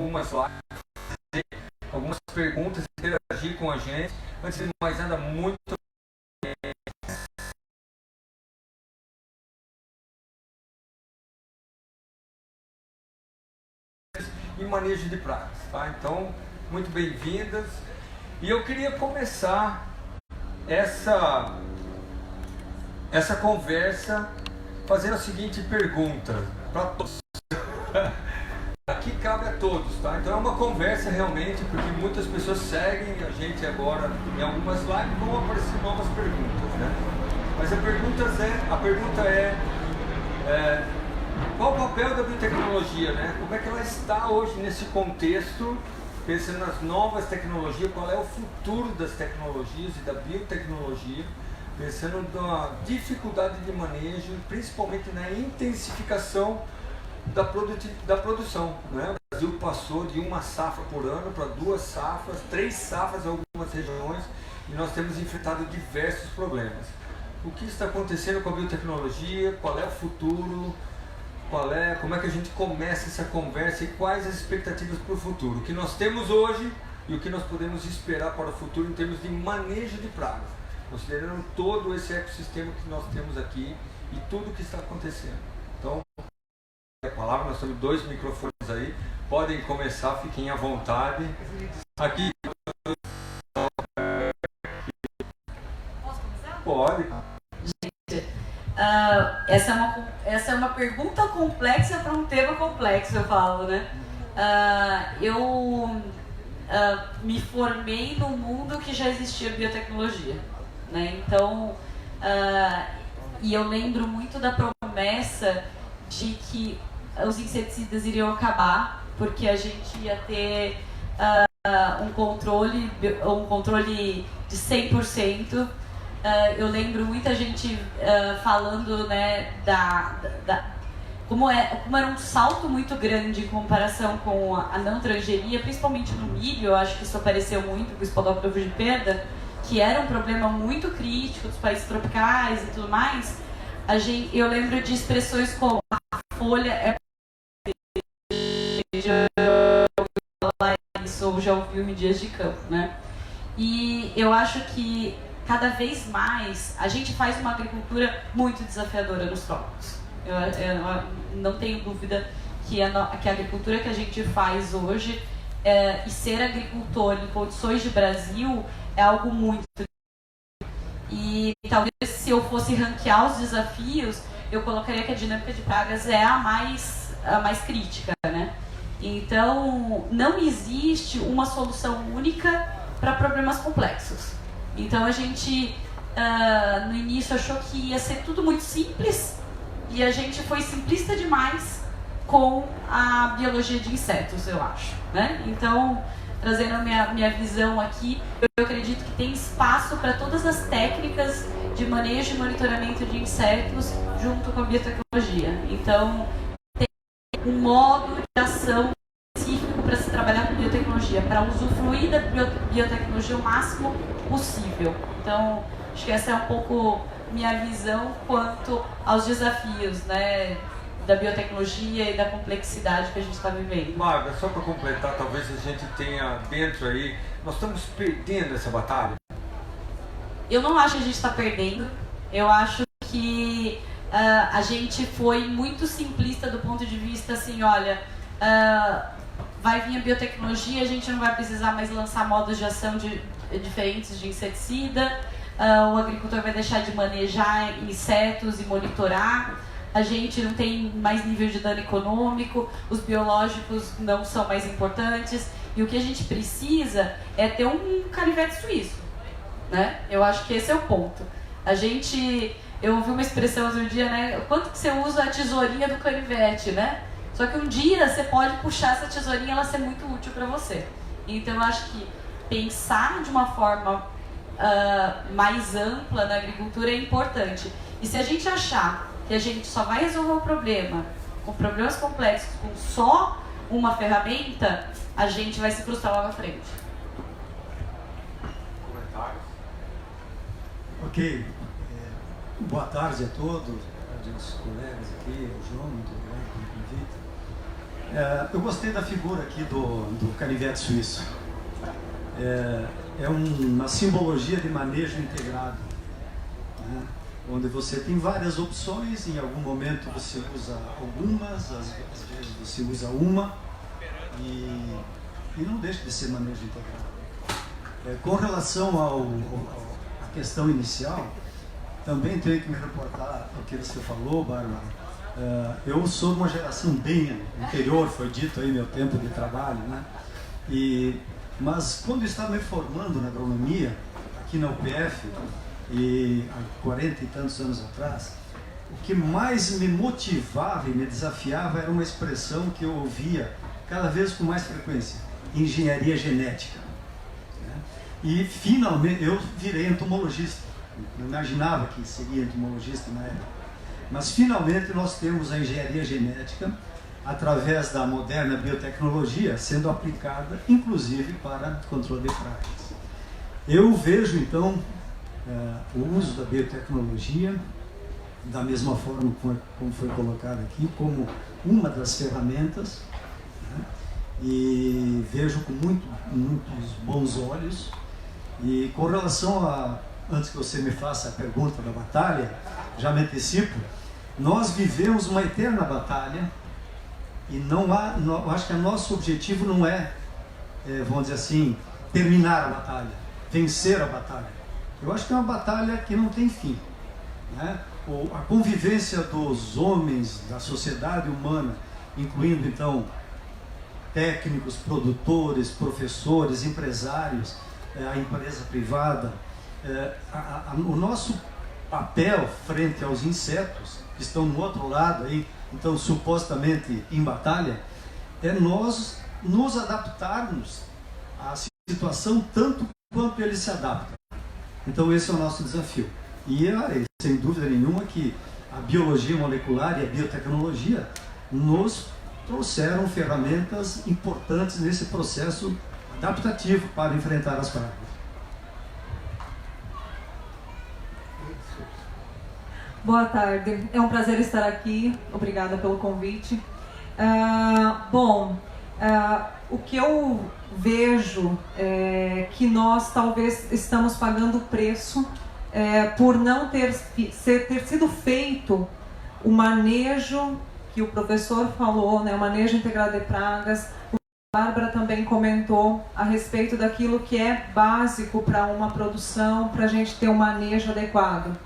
algumas lives, algumas perguntas, interagir com a gente. Antes de mais nada, muito e manejo de pragas, tá? Então, muito bem-vindas. E eu queria começar essa conversa fazendo a seguinte pergunta para todos. Aqui cabe a todos, tá? Então é uma conversa realmente, porque muitas pessoas seguem a gente agora em algumas lives, vão aparecer novas perguntas, né? Mas a pergunta é qual o papel da biotecnologia, né? Como é que ela está hoje nesse contexto, pensando nas novas tecnologias, qual é o futuro das tecnologias e da biotecnologia, pensando na dificuldade de manejo, principalmente na intensificação da produção, né? O Brasil passou de uma safra por ano para 2 safras, 3 safras em algumas regiões, e nós temos enfrentado diversos problemas. O que está acontecendo com a biotecnologia? Qual é o futuro? Como é que a gente começa essa conversa e quais as expectativas para o futuro? O que nós temos hoje e o que nós podemos esperar para o futuro em termos de manejo de pragas, considerando todo esse ecossistema que nós temos aqui e tudo o que está acontecendo. Então, a palavra, nós temos 2 microfones aí, podem começar, fiquem à vontade. Aqui. Posso começar? Pode. Gente, essa é uma pergunta complexa para um tema complexo, eu falo, né? Eu me formei num mundo que já existia biotecnologia, né? Então, e eu lembro muito da promessa de que os inseticidas iriam acabar, porque a gente ia ter um controle de 100%. Eu lembro muita gente falando, né, como era um salto muito grande em comparação com a não transgenia, principalmente no milho. Eu acho que isso apareceu muito com o espalhafato de perda, que era um problema muito crítico dos países tropicais e tudo mais. Eu lembro de expressões como a folha é isso, já ouviu em dias de campo, né? E eu acho que cada vez mais a gente faz uma agricultura muito desafiadora nos trópicos. Eu não tenho dúvida que a agricultura que a gente faz hoje e ser agricultor em condições de Brasil é algo muito. E talvez se eu fosse ranquear os desafios, eu colocaria que a dinâmica de pragas é a mais crítica, né? Então, não existe uma solução única para problemas complexos. Então, a gente, no início, achou que ia ser tudo muito simples, e a gente foi simplista demais com a biologia de insetos, eu acho, né? Então, trazendo a minha visão aqui, eu acredito que tem espaço para todas as técnicas de manejo e monitoramento de insetos junto com a biotecnologia. Então, tem um modo de ação específico para se trabalhar com biotecnologia, para usufruir da biotecnologia o máximo possível. Então, acho que essa é um pouco minha visão quanto aos desafios, né, da biotecnologia e da complexidade que a gente está vivendo. Marga, só para completar, talvez a gente tenha dentro aí, nós estamos perdendo essa batalha? Eu não acho que a gente está perdendo. Eu acho que a gente foi muito simplista do ponto de vista assim, olha, vai vir a biotecnologia, a gente não vai precisar mais lançar modos de ação diferentes de inseticida, o agricultor vai deixar de manejar insetos e monitorar, a gente não tem mais nível de dano econômico, os biológicos não são mais importantes, e o que a gente precisa é ter um canivete suíço, né? Eu acho que esse é o ponto. Eu ouvi uma expressão outro dia, né? Quanto que você usa a tesourinha do canivete, né? Só que um dia você pode puxar essa tesourinha e ela ser muito útil para você. Então eu acho que pensar de uma forma mais ampla na agricultura é importante. E se a gente achar que a gente só vai resolver o problema com problemas complexos com só uma ferramenta, a gente vai se frustrar lá na frente. Comentários? Ok. Boa tarde a todos, aos nossos colegas aqui, o João, muito obrigado pelo convite. Eu gostei da figura aqui do canivete suíço. É uma simbologia de manejo integrado, né? Onde você tem várias opções, em algum momento você usa algumas, às vezes você usa uma, e não deixa de ser manejo integrado. Com relação à questão inicial, também tenho que me reportar ao que você falou, Bárbara. Eu sou de uma geração bem anterior, foi dito aí meu tempo de trabalho, né? Mas quando eu estava me formando na agronomia, aqui na UPF, e há 40 e tantos anos atrás, o que mais me motivava e me desafiava era uma expressão que eu ouvia cada vez com mais frequência: engenharia genética, né? E finalmente eu virei entomologista. Não imaginava que seria entomologista na época, mas finalmente nós temos a engenharia genética através da moderna biotecnologia sendo aplicada inclusive para controle de pragas. Eu vejo então o uso da biotecnologia, da mesma forma como foi colocado aqui, como uma das ferramentas, né? E vejo com muitos bons olhos. E com relação a, antes que você me faça a pergunta da batalha, já me antecipo, nós vivemos uma eterna batalha e eu acho que o nosso objetivo não vamos dizer assim, terminar a batalha, vencer a batalha. Eu acho que é uma batalha que não tem fim, né? A convivência dos homens, da sociedade humana, incluindo então técnicos, produtores, professores, empresários, a empresa privada, o nosso papel frente aos insetos que estão no outro lado aí, então supostamente em batalha, é nós nos adaptarmos à situação tanto quanto eles se adaptam. Então esse é o nosso desafio. E sem dúvida nenhuma que a biologia molecular e a biotecnologia nos trouxeram ferramentas importantes nesse processo adaptativo para enfrentar as pragas. Boa tarde, é um prazer estar aqui, obrigada pelo convite. O que eu vejo é que nós talvez estamos pagando o preço por não ter sido feito o manejo que o professor falou, né, o manejo integrado de pragas. A Bárbara também comentou a respeito daquilo que é básico para uma produção, para a gente ter um manejo adequado.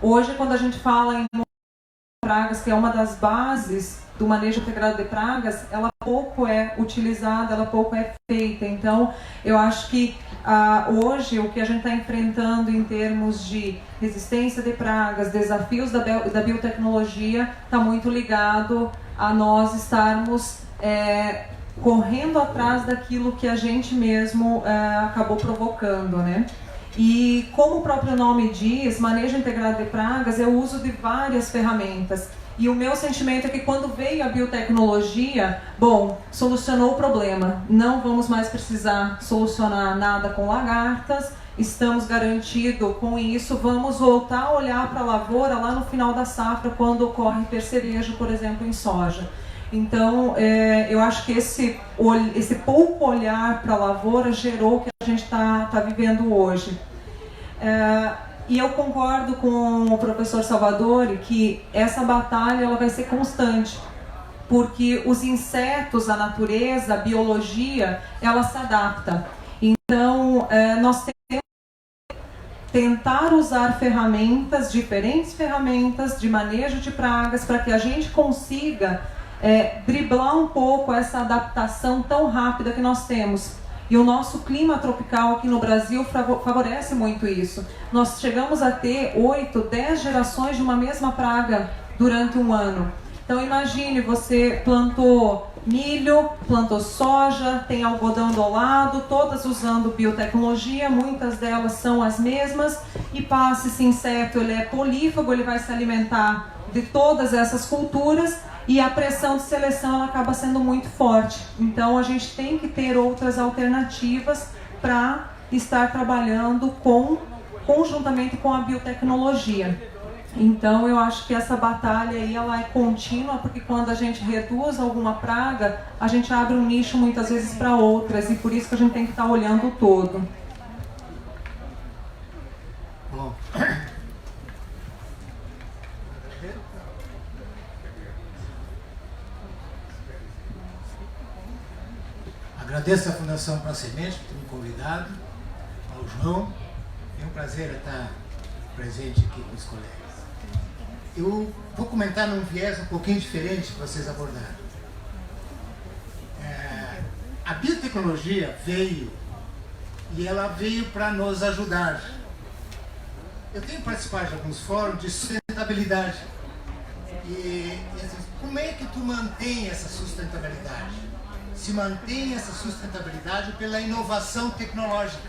Hoje, quando a gente fala em pragas, que é uma das bases do manejo integrado de pragas, ela pouco é utilizada, ela pouco é feita. Então, eu acho que hoje o que a gente está enfrentando em termos de resistência de pragas, desafios da biotecnologia, está muito ligado a nós estarmos correndo atrás daquilo que a gente mesmo acabou provocando, né? E como o próprio nome diz, manejo integrado de pragas é o uso de várias ferramentas. E o meu sentimento é que quando veio a biotecnologia, solucionou o problema. Não vamos mais precisar solucionar nada com lagartas, estamos garantidos com isso, vamos voltar a olhar para a lavoura lá no final da safra, quando ocorre percevejo, por exemplo, em soja. Então, eu acho que esse pouco olhar para a lavoura gerou o que a gente está vivendo hoje. E eu concordo com o professor Salvadori que essa batalha ela vai ser constante, porque os insetos, a natureza, a biologia, ela se adapta. Então, nós temos que tentar usar diferentes ferramentas de manejo de pragas, para que a gente consiga driblar um pouco essa adaptação tão rápida que nós temos. E o nosso clima tropical aqui no Brasil favorece muito isso. Nós chegamos a ter 8, 10 gerações de uma mesma praga durante um ano. Então imagine, você plantou milho, plantou soja, tem algodão do lado, todas usando biotecnologia, muitas delas são as mesmas, e passa esse inseto, ele é polífago, ele vai se alimentar de todas essas culturas, e a pressão de seleção ela acaba sendo muito forte. Então a gente tem que ter outras alternativas para estar trabalhando conjuntamente com a biotecnologia. Então eu acho que essa batalha aí ela é contínua, porque quando a gente reduz alguma praga, a gente abre um nicho muitas vezes para outras, e por isso que a gente tem que estar olhando o todo. Bom. Agradeço à Fundação Prosemente por ter me convidado, ao João. É um prazer estar presente aqui com os colegas. Eu vou comentar num viés um pouquinho diferente para vocês abordarem. A biotecnologia veio, e ela veio para nos ajudar. Eu tenho participado de alguns fóruns de sustentabilidade. E assim, como é que tu mantém essa sustentabilidade? Se mantém essa sustentabilidade pela inovação tecnológica.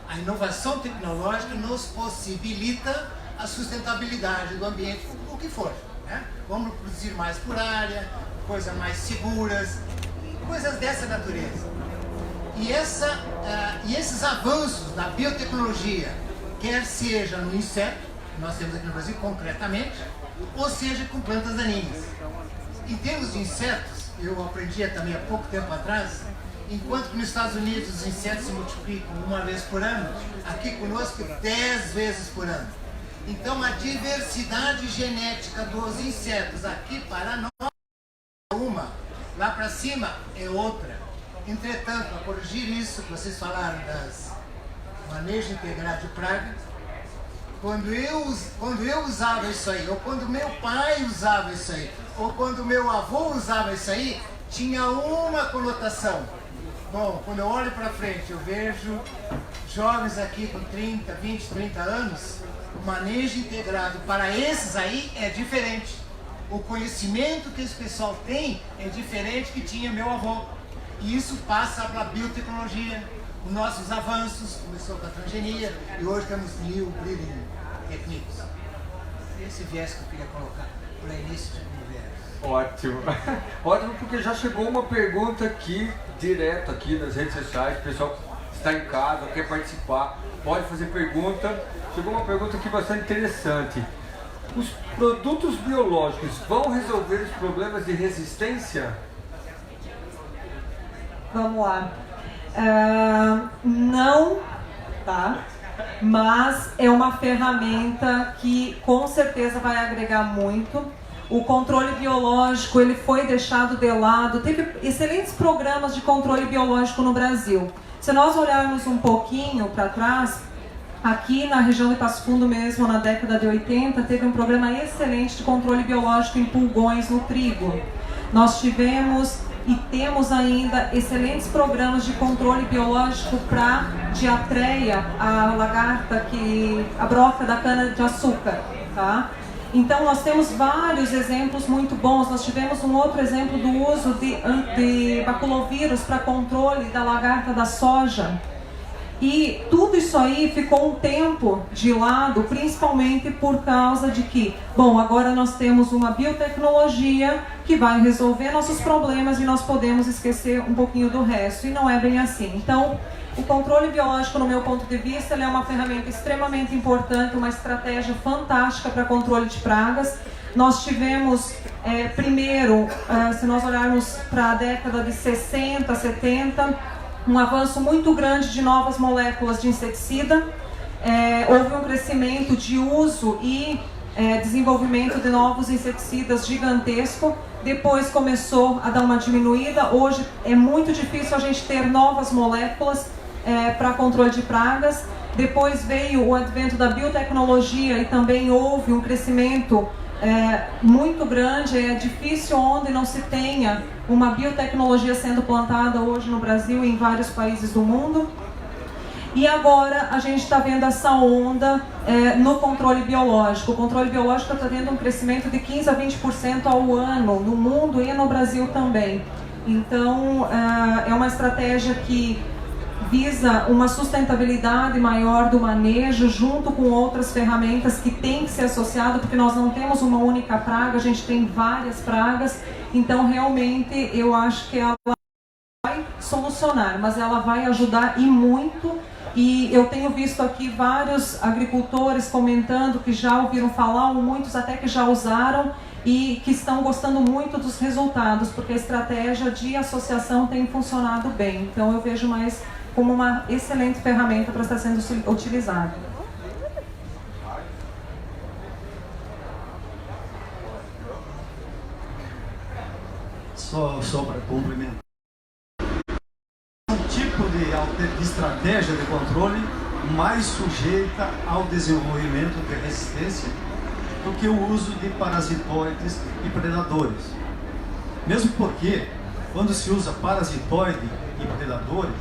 A inovação tecnológica nos possibilita a sustentabilidade do ambiente, o que for, né? Vamos produzir mais por área, coisas mais seguras, coisas dessa natureza. E esses avanços da biotecnologia, quer seja no inseto, que nós temos aqui no Brasil concretamente, ou seja com plantas daninhas. Em termos de insetos, eu aprendi também há pouco tempo atrás, enquanto que nos Estados Unidos os insetos se multiplicam uma vez por ano, aqui conosco 10 vezes por ano. Então a diversidade genética dos insetos aqui para nós é uma, lá para cima é outra. Entretanto, a corrigir isso que vocês falaram das manejo integrado de praga, quando eu usava isso aí, ou quando meu pai usava isso aí, ou quando meu avô usava isso aí, tinha uma conotação. Bom, quando eu olho para frente, eu vejo jovens aqui com 30, 20, 30 anos, o manejo integrado para esses aí é diferente. O conhecimento que esse pessoal tem é diferente que tinha meu avô. E isso passa pela biotecnologia, os nossos avanços, começou com a transgenia e hoje temos new breeding techniques. Esse viés que eu queria colocar para início de conversa. Ótimo. Ótimo, porque já chegou uma pergunta aqui, direto aqui nas redes sociais, o pessoal que está em casa, quer participar, pode fazer pergunta. Chegou uma pergunta aqui bastante interessante. Os produtos biológicos vão resolver os problemas de resistência? Vamos lá. Não, tá? Mas é uma ferramenta que com certeza vai agregar muito. O controle biológico ele foi deixado de lado. Teve excelentes programas de controle biológico no Brasil. Se nós olharmos um pouquinho para trás, aqui na região de Passo Fundo mesmo, na década de 80, teve um programa excelente de controle biológico em pulgões no trigo. Nós tivemos e temos ainda excelentes programas de controle biológico para diatreia, a lagarta, a broca da cana-de-açúcar, tá? Então nós temos vários exemplos muito bons. Nós tivemos um outro exemplo do uso de baculovírus para controle da lagarta da soja. E tudo isso aí ficou um tempo de lado, principalmente por causa de que, bom, agora nós temos uma biotecnologia que vai resolver nossos problemas e nós podemos esquecer um pouquinho do resto. E não é bem assim. Então, o controle biológico, no meu ponto de vista, ele é uma ferramenta extremamente importante, uma estratégia fantástica para controle de pragas. Nós tivemos, primeiro, se nós olharmos para a década de 60, 70, um avanço muito grande de novas moléculas de inseticida. Houve um crescimento de uso e desenvolvimento de novos inseticidas gigantesco. Depois começou a dar uma diminuída. Hoje é muito difícil a gente ter novas moléculas para controle de pragas. Depois veio o advento da biotecnologia e também houve um crescimento muito grande. É difícil onde não se tenha uma biotecnologia sendo plantada hoje no Brasil e em vários países do mundo. E agora a gente está vendo essa onda no controle biológico. O controle biológico está tendo um crescimento de 15% a 20% ao ano no mundo e no Brasil também. Então é uma estratégia que visa uma sustentabilidade maior do manejo, junto com outras ferramentas que tem que ser associado, porque nós não temos uma única praga, a gente tem várias pragas. Então realmente eu acho que ela vai solucionar, mas ela vai ajudar e muito. E eu tenho visto aqui vários agricultores comentando que já ouviram falar, ou muitos até que já usaram e que estão gostando muito dos resultados, porque a estratégia de associação tem funcionado bem. Então eu vejo mais como uma excelente ferramenta para estar sendo utilizada. Só para complementar. Um tipo de estratégia de controle mais sujeita ao desenvolvimento de resistência do que o uso de parasitoides e predadores. Mesmo porque, quando se usa parasitoide e predadores,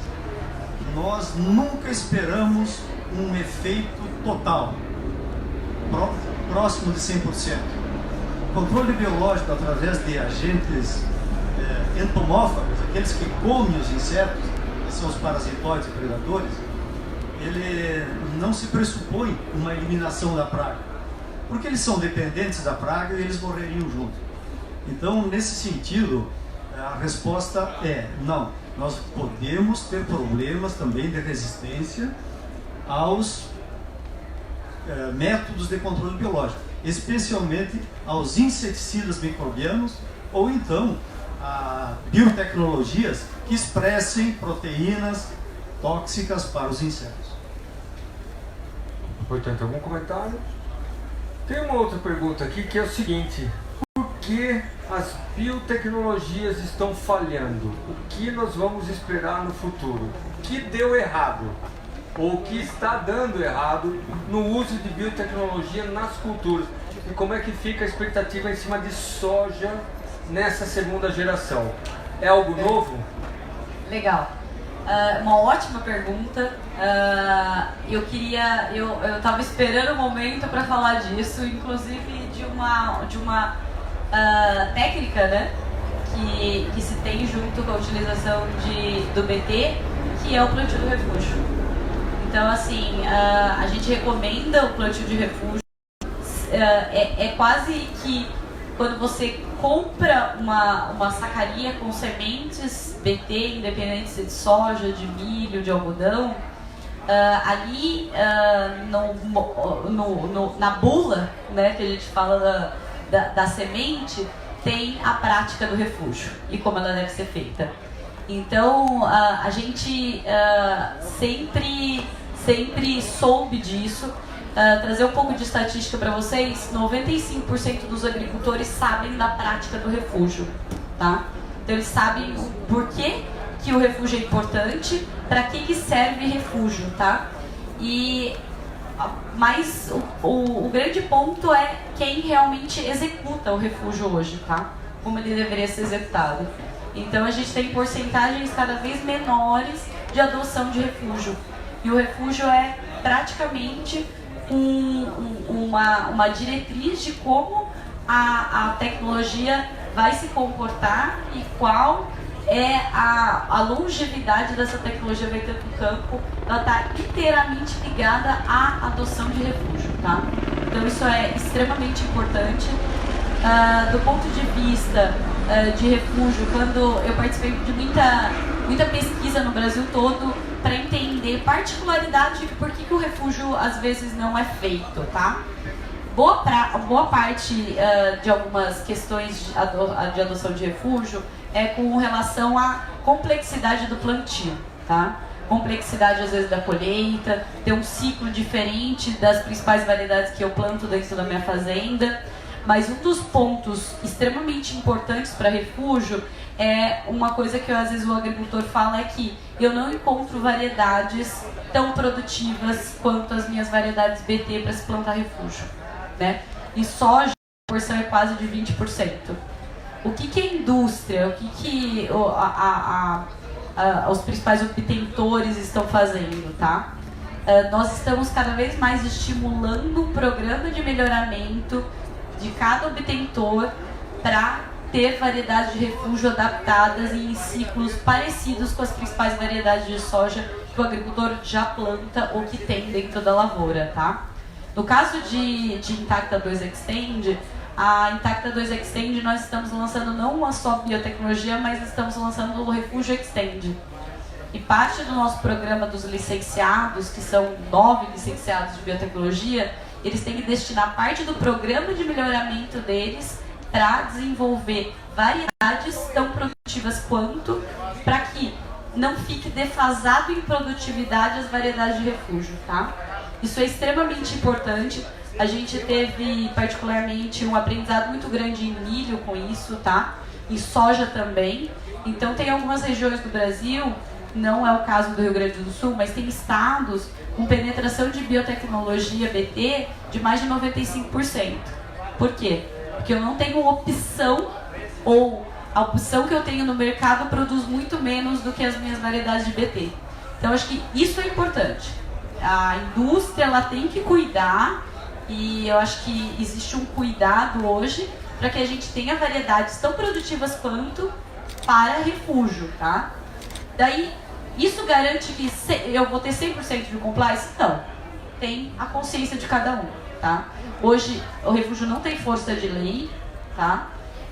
nós nunca esperamos um efeito total, próximo de 100%. O controle biológico através de agentes entomófagos, aqueles que comem os insetos, que são os parasitoides e predadores, ele não se pressupõe uma eliminação da praga, porque eles são dependentes da praga e eles morreriam junto. Então, nesse sentido, a resposta é não. Nós podemos ter problemas também de resistência aos métodos de controle biológico, especialmente aos inseticidas microbianos ou então a biotecnologias que expressem proteínas tóxicas para os insetos. Portanto, algum comentário? Tem uma outra pergunta aqui que é o seguinte: por que as biotecnologias estão falhando? O que nós vamos esperar no futuro? O que deu errado? Ou o que está dando errado no uso de biotecnologia nas culturas? E como é que fica a expectativa em cima de soja nessa segunda geração? É algo novo? Legal. Uma ótima pergunta. Eu estava esperando um momento para falar disso, inclusive de uma técnica, né, que se tem junto com a utilização do BT, que é o plantio do refúgio. Então, assim, a gente recomenda o plantio de refúgio. É quase que quando você compra uma sacaria com sementes BT, independente se de soja, de milho, de algodão, ali na bula, né, que a gente fala da semente, tem a prática do refúgio e como ela deve ser feita. Então, a gente sempre soube disso. Trazer um pouco de estatística para vocês: 95% dos agricultores sabem da prática do refúgio, tá? Então eles sabem o porquê que o refúgio é importante, para que serve refúgio, tá? Mas o grande ponto é quem realmente executa o refúgio hoje, tá? Como ele deveria ser executado. Então a gente tem porcentagens cada vez menores de adoção de refúgio. E o refúgio é praticamente uma diretriz de como a tecnologia vai se comportar e qual é a longevidade dessa tecnologia vai ter no campo. Ela está inteiramente ligada à adoção de refúgio, tá? Então isso é extremamente importante. Do ponto de vista de refúgio, quando eu participei de muita pesquisa no Brasil todo para entender particularidades de por que o refúgio às vezes não é feito, tá? Boa parte de algumas questões de adoção de refúgio é com relação à complexidade do plantio, tá? Complexidade às vezes da colheita, ter um ciclo diferente das principais variedades que eu planto dentro da minha fazenda. Mas um dos pontos extremamente importantes para refúgio é uma coisa que às vezes o agricultor fala, é que eu não encontro variedades tão produtivas quanto as minhas variedades BT para se plantar refúgio, né? E soja, a porção é quase de 20%. O que a indústria, os principais obtentores estão fazendo, tá? Nós estamos cada vez mais estimulando um programa de melhoramento de cada obtentor para ter variedades de refúgio adaptadas em ciclos parecidos com as principais variedades de soja que o agricultor já planta ou que tem dentro da lavoura, tá? No caso de Intacta 2 Extend, a Intacta 2 Extend nós estamos lançando não uma só biotecnologia, mas estamos lançando o Refúgio Extend. E parte do nosso programa dos licenciados, que são 9 licenciados de biotecnologia, eles têm que destinar parte do programa de melhoramento deles para desenvolver variedades tão produtivas quanto, para que não fique defasado em produtividade as variedades de refúgio, tá? Isso é extremamente importante. A gente teve particularmente um aprendizado muito grande em milho com isso, tá? Em soja também. Então tem algumas regiões do Brasil, não é o caso do Rio Grande do Sul, mas tem estados com penetração de biotecnologia BT de mais de 95%. Por quê? Porque eu não tenho opção, ou a opção que eu tenho no mercado produz muito menos do que as minhas variedades de BT. Então acho que isso é importante. A indústria ela tem que cuidar, e eu acho que existe um cuidado hoje para que a gente tenha variedades tão produtivas quanto para refúgio, tá? Daí, isso garante que eu vou ter 100% de compliance? Não. Tem a consciência de cada um, tá? Hoje, o refúgio não tem força de lei, tá?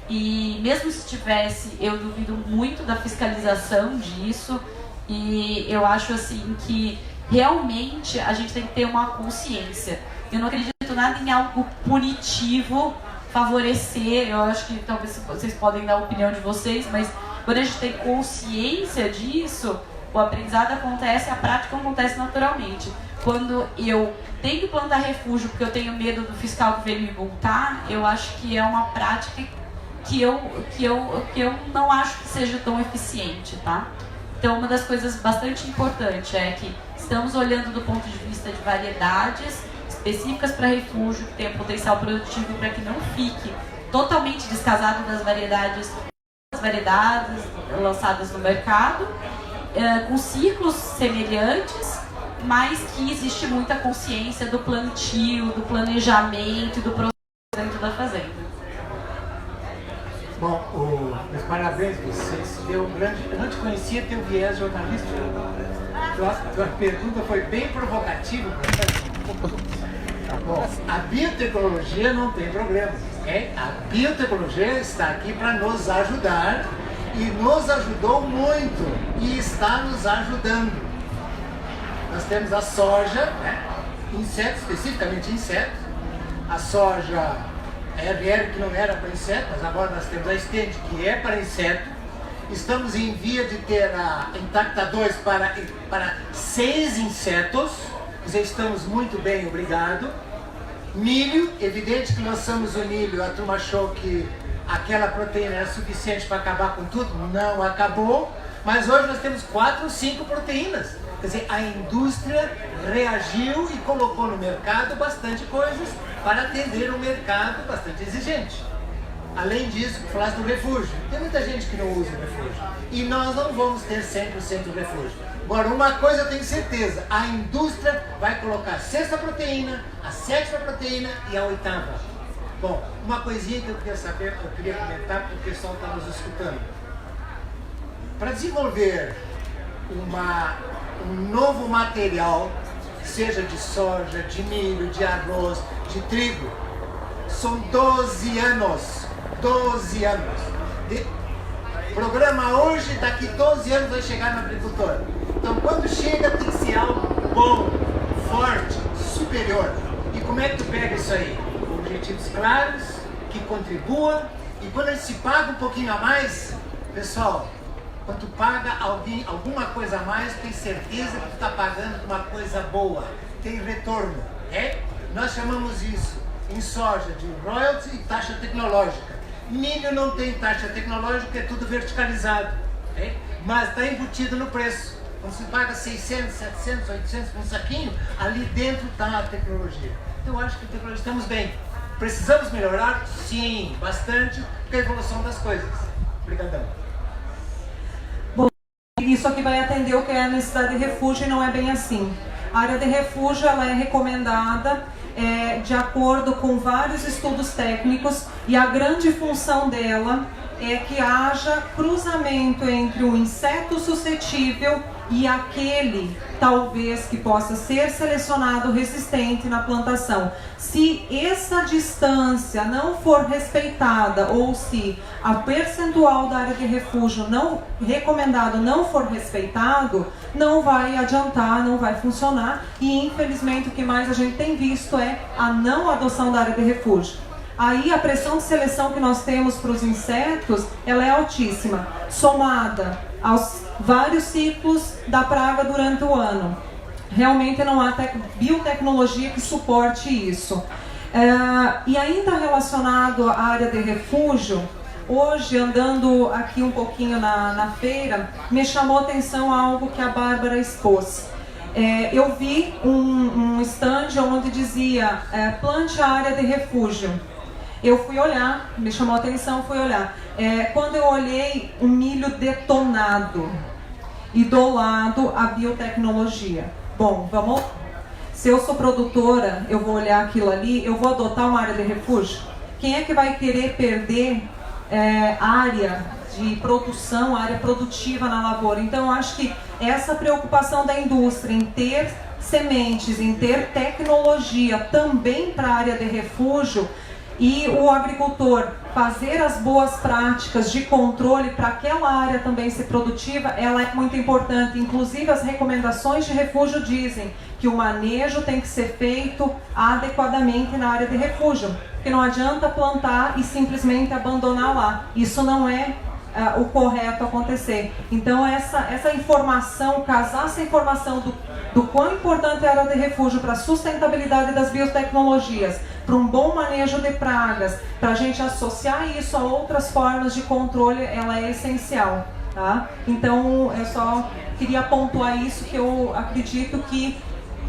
E mesmo se tivesse, eu duvido muito da fiscalização disso, e eu acho assim que realmente a gente tem que ter uma consciência. Eu não acredito nada em algo punitivo, favorecer. Eu acho que talvez vocês podem dar a opinião de vocês, mas quando a gente tem consciência disso, o aprendizado acontece, a prática acontece naturalmente. Quando eu tenho que plantar refúgio porque eu tenho medo do fiscal que vem me multar, eu acho que é uma prática que eu não acho que seja tão eficiente, tá? Então, uma das coisas bastante importantes é que estamos olhando do ponto de vista de variedades específicas para refúgio, que tenham potencial produtivo para que não fique totalmente descasado das variedades lançadas no mercado, com ciclos semelhantes, mas que existe muita consciência do plantio, do planejamento e do processo dentro da fazenda. Bom, meus parabéns, você deu um grande... Eu não te conhecia teu viés jornalístico. Tua pergunta foi bem provocativa. Bom, a biotecnologia não tem problema. A biotecnologia está aqui para nos ajudar, e nos ajudou muito, e está nos ajudando. Nós temos a soja, né? Insetos, especificamente insetos. A soja RR, que não era para inseto, mas agora nós temos a Stend, que é para inseto. Estamos em via de ter a Intacta 2 para 6 insetos. Estamos muito bem, obrigado. Milho, evidente que lançamos o milho, a turma achou que aquela proteína era suficiente para acabar com tudo. Não acabou, mas hoje nós temos 4 ou 5 proteínas. Quer dizer, a indústria reagiu e colocou no mercado bastante coisas para atender um mercado bastante exigente. Além disso, falaste do refúgio. Tem muita gente que não usa o refúgio. E nós não vamos ter 100% do refúgio. Agora, uma coisa eu tenho certeza, a indústria vai colocar a 6ª proteína, a 7ª proteína e a 8ª. Bom, uma coisinha que eu queria saber, eu queria comentar porque o pessoal está nos escutando. Para desenvolver um novo material, seja de soja, de milho, de arroz, de trigo, são 12 anos. 12 anos. Programa hoje, daqui 12 anos vai chegar no agricultor. Então, quando chega, tem que ser algo bom, forte, superior. E como é que tu pega isso aí? Objetivos claros, que contribua. E quando a gente se paga um pouquinho a mais, pessoal, quando tu paga alguma coisa a mais, tem certeza que tu está pagando uma coisa boa. Tem retorno. Nós chamamos isso em soja de royalty e taxa tecnológica. Milho não tem taxa tecnológica, é tudo verticalizado. Mas está embutido no preço. Quando você paga 600, 700, 800 por um saquinho, ali dentro está a tecnologia. Então eu acho que a tecnologia estamos bem. Precisamos melhorar? Sim, bastante, porque é a evolução das coisas. Obrigadão. Bom, isso aqui vai atender o que é a necessidade de refúgio e não é bem assim. A área de refúgio ela é recomendada de acordo com vários estudos técnicos, e a grande função dela é que haja cruzamento entre o inseto suscetível e aquele, talvez, que possa ser selecionado resistente na plantação. Se essa distância não for respeitada, ou se a percentual da área de refúgio não recomendado não for respeitado, não vai adiantar, não vai funcionar, e infelizmente o que mais a gente tem visto é a não adoção da área de refúgio. Aí a pressão de seleção que nós temos para os insetos, ela é altíssima, somada aos vários ciclos da praga durante o ano. Realmente não há biotecnologia que suporte isso. E ainda relacionado à área de refúgio, hoje, andando aqui um pouquinho na feira, me chamou a atenção algo que a Bárbara expôs. Eu vi um stand onde dizia, plante a área de refúgio. Eu fui olhar, me chamou a atenção, fui olhar. Quando eu olhei um milho detonado e do lado a biotecnologia. Bom, vamos. Se eu sou produtora, eu vou olhar aquilo ali, eu vou adotar uma área de refúgio. Quem é que vai querer perder área de produção, área produtiva na lavoura? Então, eu acho que essa preocupação da indústria em ter sementes, em ter tecnologia também para a área de refúgio, e o agricultor fazer as boas práticas de controle para aquela área também ser produtiva, ela é muito importante. Inclusive as recomendações de refúgio dizem que o manejo tem que ser feito adequadamente na área de refúgio, porque não adianta plantar e simplesmente abandonar lá. Isso não é o correto acontecer. Então essa informação, casar essa informação do quão importante é a área de refúgio para a sustentabilidade das biotecnologias, para um bom manejo de pragas, para a gente associar isso a outras formas de controle, ela é essencial, tá? Então eu só queria pontuar isso, que eu acredito que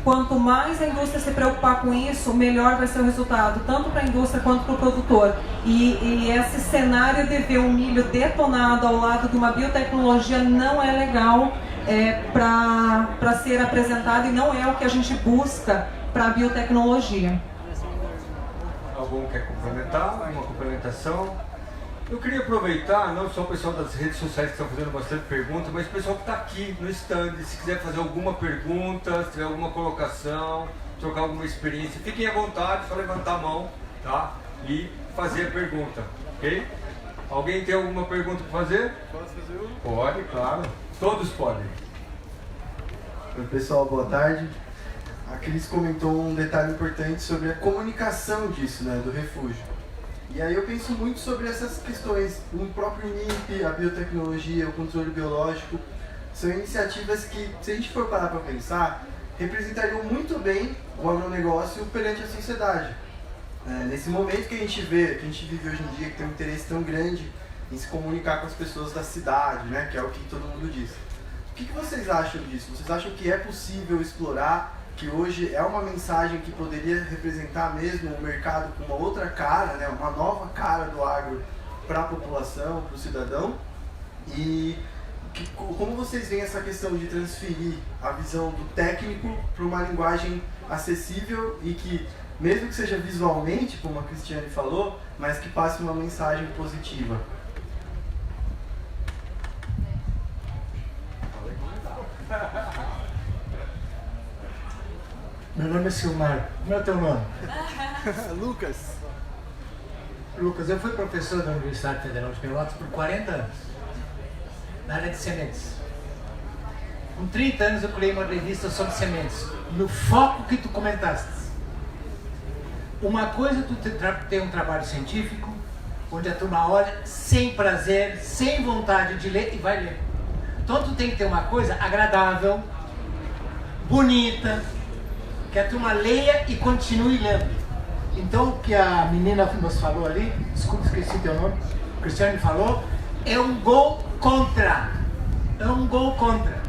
quanto mais a indústria se preocupar com isso, melhor vai ser o resultado, tanto para a indústria quanto para o produtor. E esse cenário de ver um milho detonado ao lado de uma biotecnologia não é legal para ser apresentado, e não é o que a gente busca para a biotecnologia. Algum quer complementar? Uma complementação? Eu queria aproveitar, não só o pessoal das redes sociais que estão fazendo bastante pergunta, mas o pessoal que está aqui no stand, se quiser fazer alguma pergunta, se tiver alguma colocação, trocar alguma experiência, fiquem à vontade, só levantar a mão, tá? E fazer a pergunta, ok? Alguém tem alguma pergunta para fazer? Posso fazer? Pode, claro. Todos podem. Oi, pessoal, boa tarde. A Cris comentou um detalhe importante sobre a comunicação disso, né, do refúgio. E aí eu penso muito sobre essas questões. O próprio NIMP, a biotecnologia, o controle biológico, são iniciativas que, se a gente for parar para pensar, representariam muito bem o agronegócio perante a sociedade. Nesse momento que a gente vive hoje em dia, que tem um interesse tão grande em se comunicar com as pessoas da cidade, né, que é o que todo mundo diz. O que vocês acham disso? Vocês acham que é possível explorar, que hoje é uma mensagem que poderia representar mesmo o mercado com uma outra cara, né, uma nova cara do agro para a população, para o cidadão? E como vocês veem essa questão de transferir a visão do técnico para uma linguagem acessível e que, mesmo que seja visualmente, como a Cristiane falou, mas que passe uma mensagem positiva? Meu nome é Silmar. Como é o teu nome? Lucas. Lucas, eu fui professor da Universidade Federal de Pelotas por 40 anos, na área de sementes. Com 30 anos eu criei uma revista sobre sementes, no foco que tu comentaste. Uma coisa é tu ter um trabalho científico, onde a turma olha sem prazer, sem vontade de ler e vai ler. Então tu tem que ter uma coisa agradável, bonita, que a turma leia e continue lendo. Então o que a menina nos falou ali, desculpa, esqueci teu nome, o Cristiane falou, é um gol contra. É um gol contra.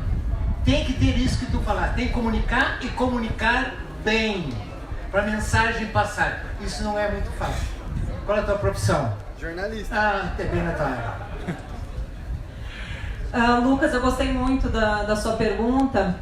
Tem que ter isso que tu falaste, tem que comunicar e comunicar bem, para a mensagem passar. Isso não é muito fácil. Qual é a tua profissão? Jornalista. Ah, é bem na tua área. Lucas, eu gostei muito da sua pergunta,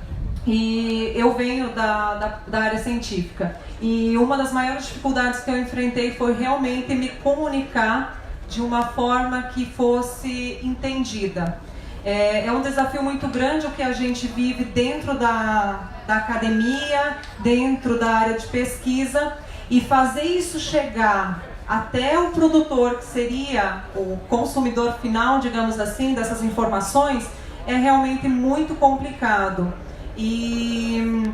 e eu venho da área científica, e uma das maiores dificuldades que eu enfrentei foi realmente me comunicar de uma forma que fosse entendida. É um desafio muito grande o que a gente vive dentro da academia, dentro da área de pesquisa, e fazer isso chegar até o produtor, que seria o consumidor final, digamos assim, dessas informações, é realmente muito complicado. E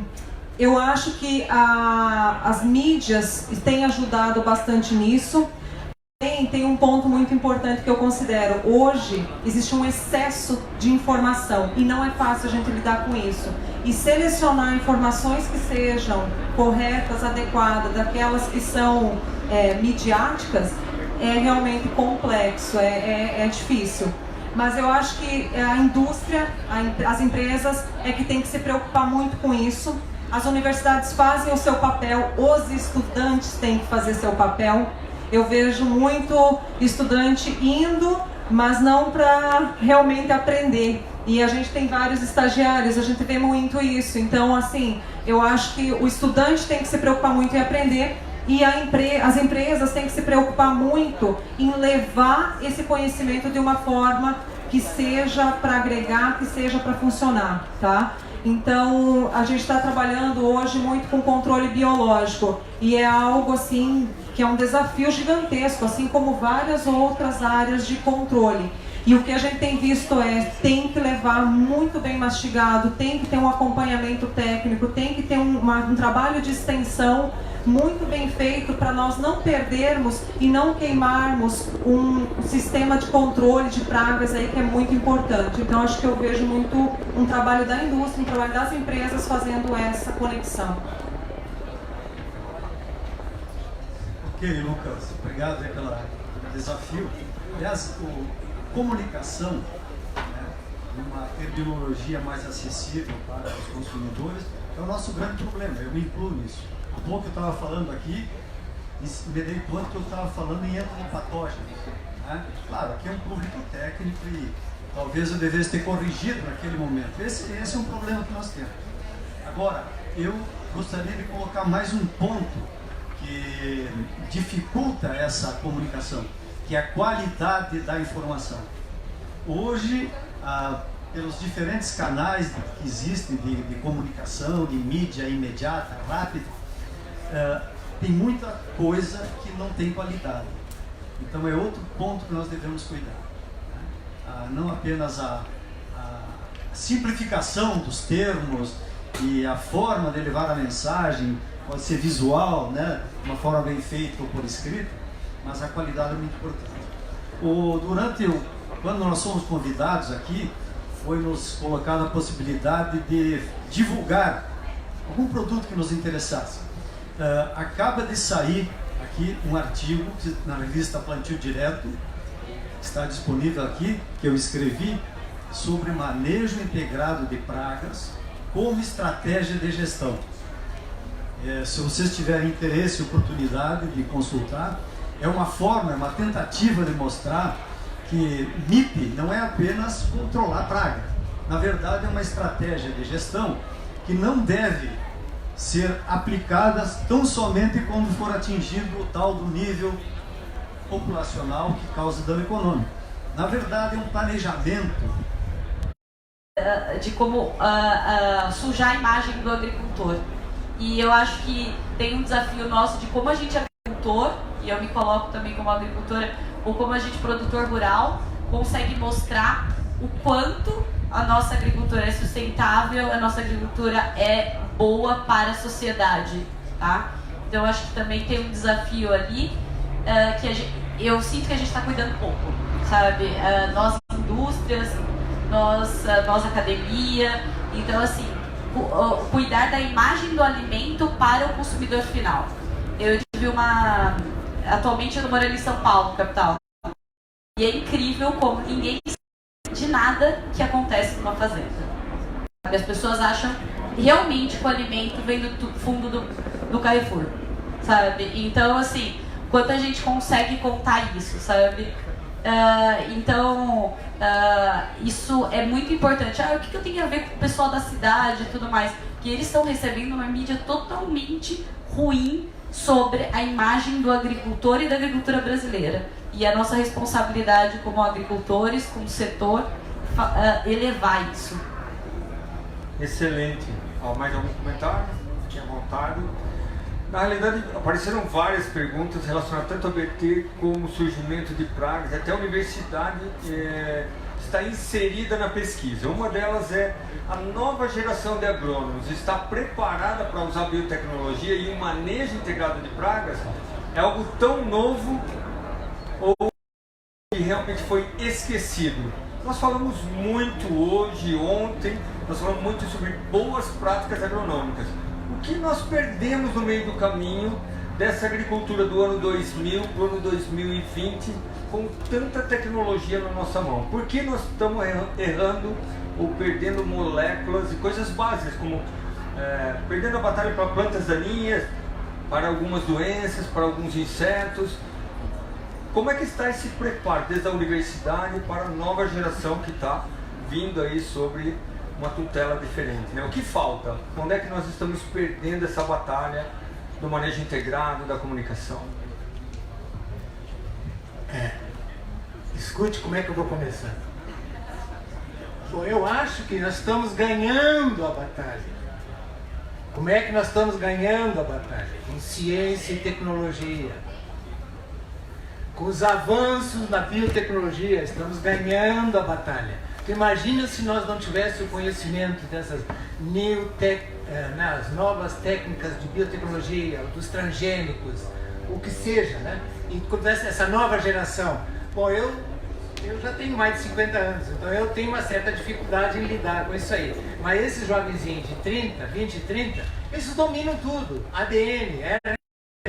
eu acho que as mídias têm ajudado bastante nisso. Tem um ponto muito importante que eu considero. Hoje existe um excesso de informação e não é fácil a gente lidar com isso. E selecionar informações que sejam corretas, adequadas, daquelas que são midiáticas, é realmente complexo, é difícil. Mas eu acho que a indústria, as empresas é que tem que se preocupar muito com isso. As universidades fazem o seu papel, os estudantes têm que fazer seu papel. Eu vejo muito estudante indo, mas não para realmente aprender. E a gente tem vários estagiários, a gente vê muito isso. Então, assim, eu acho que o estudante tem que se preocupar muito em aprender e as empresas têm que se preocupar muito em levar esse conhecimento de uma forma que seja para agregar, que seja para funcionar, tá? Então, a gente está trabalhando hoje muito com controle biológico e é algo assim que é um desafio gigantesco, assim como várias outras áreas de controle. E o que a gente tem visto tem que levar muito bem mastigado, tem que ter um acompanhamento técnico, tem que ter um trabalho de extensão muito bem feito para nós não perdermos e não queimarmos um sistema de controle de pragas aí que é muito importante. Então acho que eu vejo muito um trabalho da indústria, um trabalho das empresas fazendo essa conexão. Ok, Lucas, obrigado pelo desafio. Aliás, comunicação, né, uma terminologia mais acessível para os consumidores, é o nosso grande problema, eu me incluo nisso. Há pouco eu estava falando aqui, me dei conta que eu estava falando em entomopatógeno, né? Claro, aqui é um público técnico e talvez eu devesse ter corrigido naquele momento. Esse é um problema que nós temos. Agora, eu gostaria de colocar mais um ponto que dificulta essa comunicação, que é a qualidade da informação. Hoje, pelos diferentes canais que existem de comunicação, de mídia imediata, rápida, tem muita coisa que não tem qualidade. Então é outro ponto que nós devemos cuidar. Não apenas a simplificação dos termos e a forma de levar a mensagem, pode ser visual, né, de uma forma bem feita ou por escrito, mas a qualidade é muito importante. Quando nós somos convidados aqui, foi nos colocada a possibilidade de divulgar algum produto que nos interessasse. Acaba de sair aqui um artigo na revista Plantio Direto, está disponível aqui, que eu escrevi, sobre manejo integrado de pragas como estratégia de gestão. Se vocês tiverem interesse e oportunidade de consultar, é uma forma, é uma tentativa de mostrar que MIP não é apenas controlar a praga. Na verdade, é uma estratégia de gestão que não deve ser aplicada tão somente quando for atingido o tal do nível populacional que causa dano econômico. Na verdade, é um planejamento de como sujar a imagem do agricultor. E eu acho que tem um desafio nosso de como a gente é agricultor, e eu me coloco também como agricultora, ou como a gente produtor rural, consegue mostrar o quanto a nossa agricultura é sustentável, a nossa agricultura é boa para a sociedade, tá? Então eu acho que também tem um desafio ali, eu sinto que a gente está cuidando pouco, sabe? Nós indústrias, nós academia, então assim, cuidar da imagem do alimento para o consumidor final. Eu tive atualmente eu moro ali em São Paulo, capital, e é incrível como ninguém sabe de nada que acontece numa fazenda. As pessoas acham realmente que o alimento vem do fundo do Carrefour, sabe? Então assim, quanto a gente consegue contar isso, sabe? Isso é muito importante. O que eu tenho a ver com o pessoal da cidade e tudo mais? Que eles estão recebendo uma mídia totalmente ruim sobre a imagem do agricultor e da agricultura brasileira. E a nossa responsabilidade como agricultores, como setor, elevar isso. Excelente. Mais algum comentário? Fique à vontade. Na realidade, apareceram várias perguntas relacionadas tanto ao BT como o surgimento de pragas. Até a universidade está inserida na pesquisa. Uma delas é a nova geração de agrônomos está preparada para usar biotecnologia, e o manejo integrado de pragas é algo tão novo ou que realmente foi esquecido. Nós falamos muito hoje, ontem, nós falamos muito sobre boas práticas agronômicas. O que nós perdemos no meio do caminho dessa agricultura do ano 2000 para o ano 2020 com tanta tecnologia na nossa mão? Por que nós estamos errando ou perdendo moléculas e coisas básicas, como perdendo a batalha para plantas daninhas, para algumas doenças, para alguns insetos? Como é que está esse preparo desde a universidade para a nova geração que está vindo aí sobre uma tutela diferente, né? O que falta? Onde é que nós estamos perdendo essa batalha do manejo integrado, da comunicação? Escute como é que eu vou começar. Bom, eu acho que nós estamos ganhando a batalha. Como é que nós estamos ganhando a batalha? Com ciência e tecnologia. Com os avanços na biotecnologia, estamos ganhando a batalha. Então, imagina se nós não tivéssemos o conhecimento dessas as novas técnicas de biotecnologia, dos transgênicos, o que seja, né? E com essa nova geração. Bom, eu já tenho mais de 50 anos, então eu tenho uma certa dificuldade em lidar com isso aí. Mas esses jovenzinhos de 30, 20 e 30, eles dominam tudo. ADN,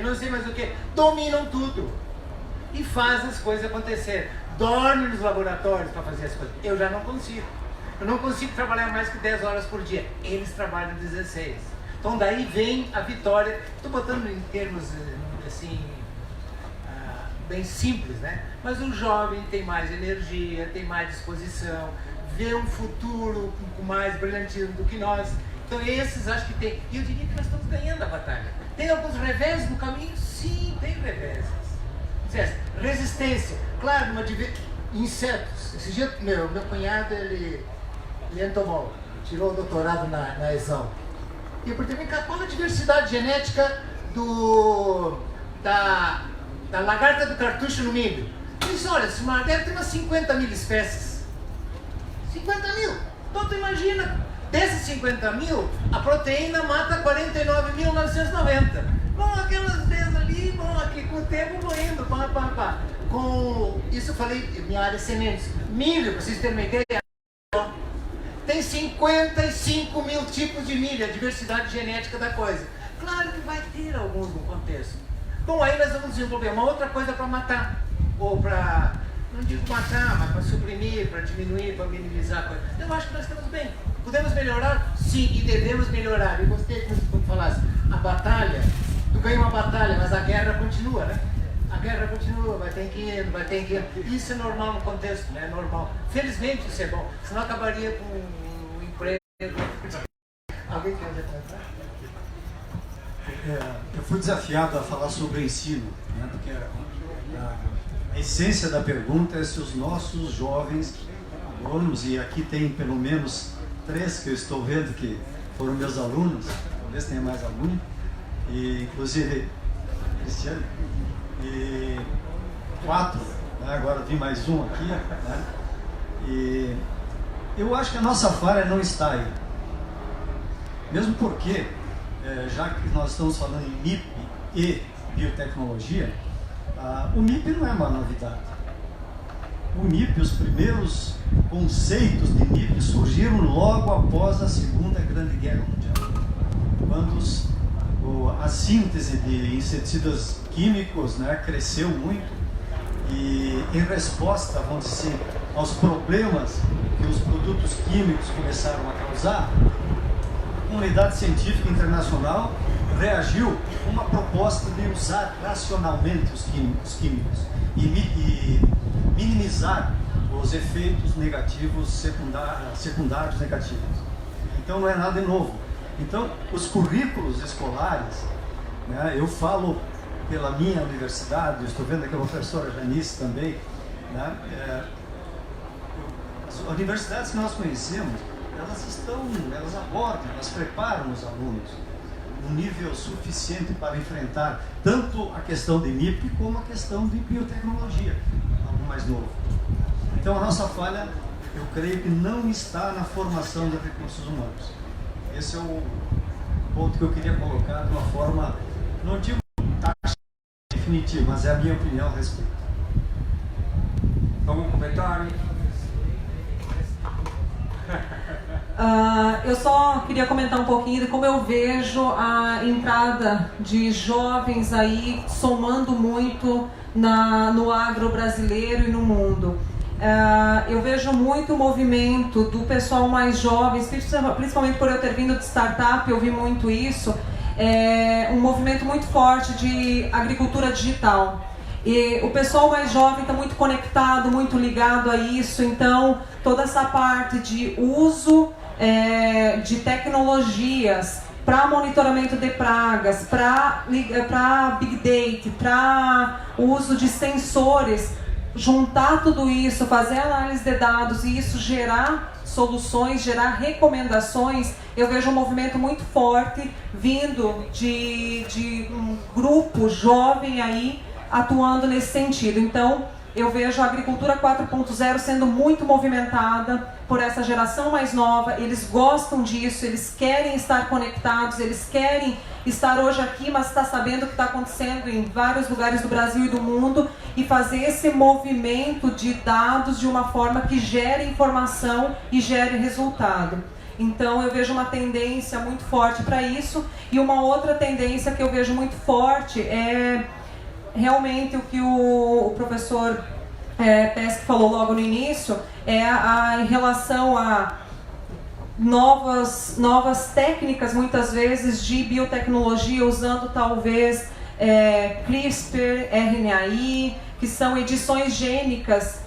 não sei mais o que, dominam tudo. E fazem as coisas acontecer. Dormem nos laboratórios para fazer as coisas. Eu já não consigo. Eu não consigo trabalhar mais que 10 horas por dia. Eles trabalham 16. Então daí vem a vitória. Estou botando em termos assim, bem simples, né? Mas o jovem tem mais energia, tem mais disposição, vê um futuro com mais brilhantismo do que nós. Então esses acho que tem. E eu diria que nós estamos ganhando a batalha. Tem alguns reveses no caminho? Sim, tem reveses. Resistência, claro, insetos. Esse dia meu cunhado, ele entomou, tirou o doutorado na ESAL. E eu perguntei, qual a diversidade genética da lagarta do cartucho no milho? Ele disse, olha, deve ter umas 50 mil espécies. 50 mil? Então tu imagina, desses 50 mil, a proteína mata 49.990. Bom, aquelas vezes ali, aqui com o tempo vou indo, Com isso eu falei, minha área é sementes. Milho, para vocês terem uma ideia, tem 55 mil tipos de milho, a diversidade genética da coisa. Claro que vai ter alguns no contexto. Bom, aí nós vamos desenvolver uma outra coisa para matar, ou para, não digo matar, mas para suprimir, para diminuir, para minimizar a coisa. Eu acho que nós estamos bem. Podemos melhorar? Sim, e devemos melhorar. Eu gostei quando falasse, a batalha, tu ganha uma batalha, mas a guerra continua, né? A guerra continua, vai ter que ir. Isso é normal no contexto, né? É normal. Felizmente isso é bom, senão acabaria com o emprego. Alguém quer comentar? Eu fui desafiado a falar sobre ensino, né? Porque a essência da pergunta é se os nossos jovens alunos, e aqui tem pelo menos 3 que eu estou vendo que foram meus alunos, talvez tenha mais algum, e inclusive Cristiano, e 4, né? Agora tem mais um aqui, né? E eu acho que a nossa falha não está aí, mesmo porque já que nós estamos falando em MIP e biotecnologia, o MIP não é uma novidade. O MIP, os primeiros conceitos de MIP surgiram logo após a Segunda Grande Guerra Mundial, quando a síntese de inseticidas químicos, né, cresceu muito, e em resposta, vamos dizer, aos problemas que os produtos químicos começaram a causar, a comunidade científica internacional reagiu com uma proposta de usar racionalmente os químicos e minimizar os efeitos negativos secundários negativos. Então não é nada de novo. Então os currículos escolares, né, eu falo pela minha universidade, estou vendo aqui a professora Janice também, né? As universidades que nós conhecemos, elas abordam, elas preparam os alunos um nível suficiente para enfrentar tanto a questão de MIP como a questão de biotecnologia, algo mais novo. Então a nossa falha, eu creio que não está na formação de recursos humanos. Esse é o ponto que eu queria colocar de uma forma, não digo definitiva, mas é a minha opinião a respeito. Algum comentário? Eu só queria comentar um pouquinho de como eu vejo a entrada de jovens aí somando muito no agro brasileiro e no mundo. Eu vejo muito o movimento do pessoal mais jovem, principalmente por eu ter vindo de startup, eu vi muito isso, um movimento muito forte de agricultura digital. E o pessoal mais jovem está muito conectado, muito ligado a isso, então toda essa parte de uso de tecnologias para monitoramento de pragas, para Big Data, para uso de sensores, juntar tudo isso, fazer análise de dados e isso gerar soluções, gerar recomendações, eu vejo um movimento muito forte vindo de um grupo jovem aí atuando nesse sentido. Então, eu vejo a agricultura 4.0 sendo muito movimentada por essa geração mais nova, eles gostam disso, eles querem estar conectados, eles querem estar hoje aqui, mas está sabendo o que está acontecendo em vários lugares do Brasil e do mundo e fazer esse movimento de dados de uma forma que gere informação e gere resultado. Então eu vejo uma tendência muito forte para isso e uma outra tendência que eu vejo muito forte é realmente o que o professor Pesce falou logo no início, em relação a novas técnicas, muitas vezes, de biotecnologia, usando talvez CRISPR, RNAi, que são edições gênicas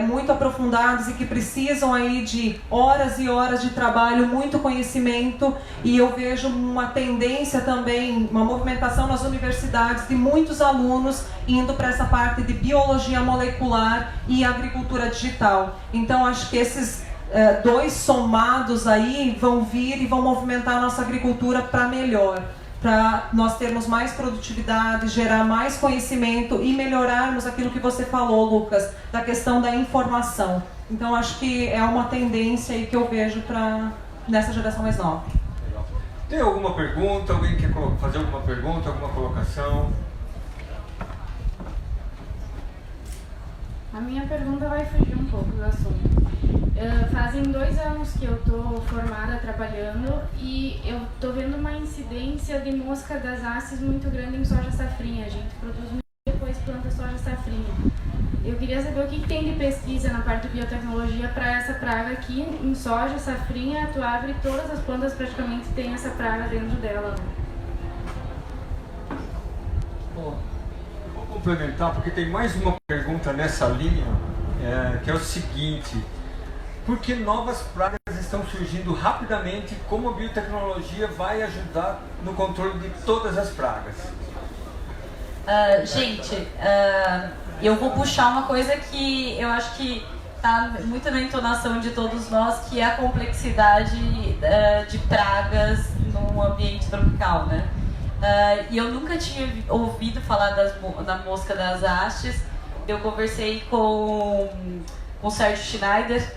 muito aprofundadas e que precisam aí de horas e horas de trabalho, muito conhecimento, e eu vejo uma tendência também, uma movimentação nas universidades de muitos alunos indo para essa parte de biologia molecular e agricultura digital. Então acho que esses dois somados aí vão vir e vão movimentar a nossa agricultura para melhor, para nós termos mais produtividade, gerar mais conhecimento e melhorarmos aquilo que você falou, Lucas, da questão da informação. Então acho que é uma tendência aí que eu vejo nessa geração mais nova. Tem alguma pergunta? Alguém quer fazer alguma pergunta, alguma colocação? A minha pergunta vai fugir um pouco do assunto. Fazem 2 anos que eu estou formada trabalhando e eu estou vendo uma incidência de mosca das hastes muito grande em soja safrinha. A gente produz muito e depois planta soja safrinha. Eu queria saber o que tem de pesquisa na parte de biotecnologia para essa praga aqui em soja safrinha atuável e todas as plantas praticamente têm essa praga dentro dela. Bom, eu vou complementar porque tem mais uma pergunta nessa linha, que é o seguinte: por que novas pragas estão surgindo rapidamente e como a biotecnologia vai ajudar no controle de todas as pragas? Gente, eu vou puxar uma coisa que eu acho que está muito na entonação de todos nós, que é a complexidade de pragas num ambiente tropical, né? E eu nunca tinha ouvido falar da mosca das hastes. Eu conversei com o Sérgio Schneider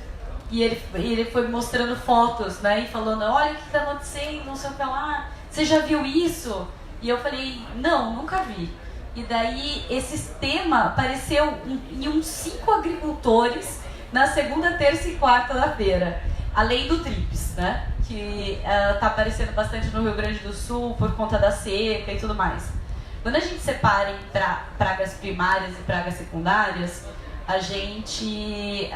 e ele foi mostrando fotos, né? E falando, olha o que está acontecendo, não sei o que lá, você já viu isso? E eu falei, não, nunca vi. E daí esse tema apareceu em uns 5 agricultores na segunda, terça e quarta da feira, além do TRIPS, né? Que está aparecendo bastante no Rio Grande do Sul por conta da seca e tudo mais. Quando a gente separa em pragas primárias e pragas secundárias, a gente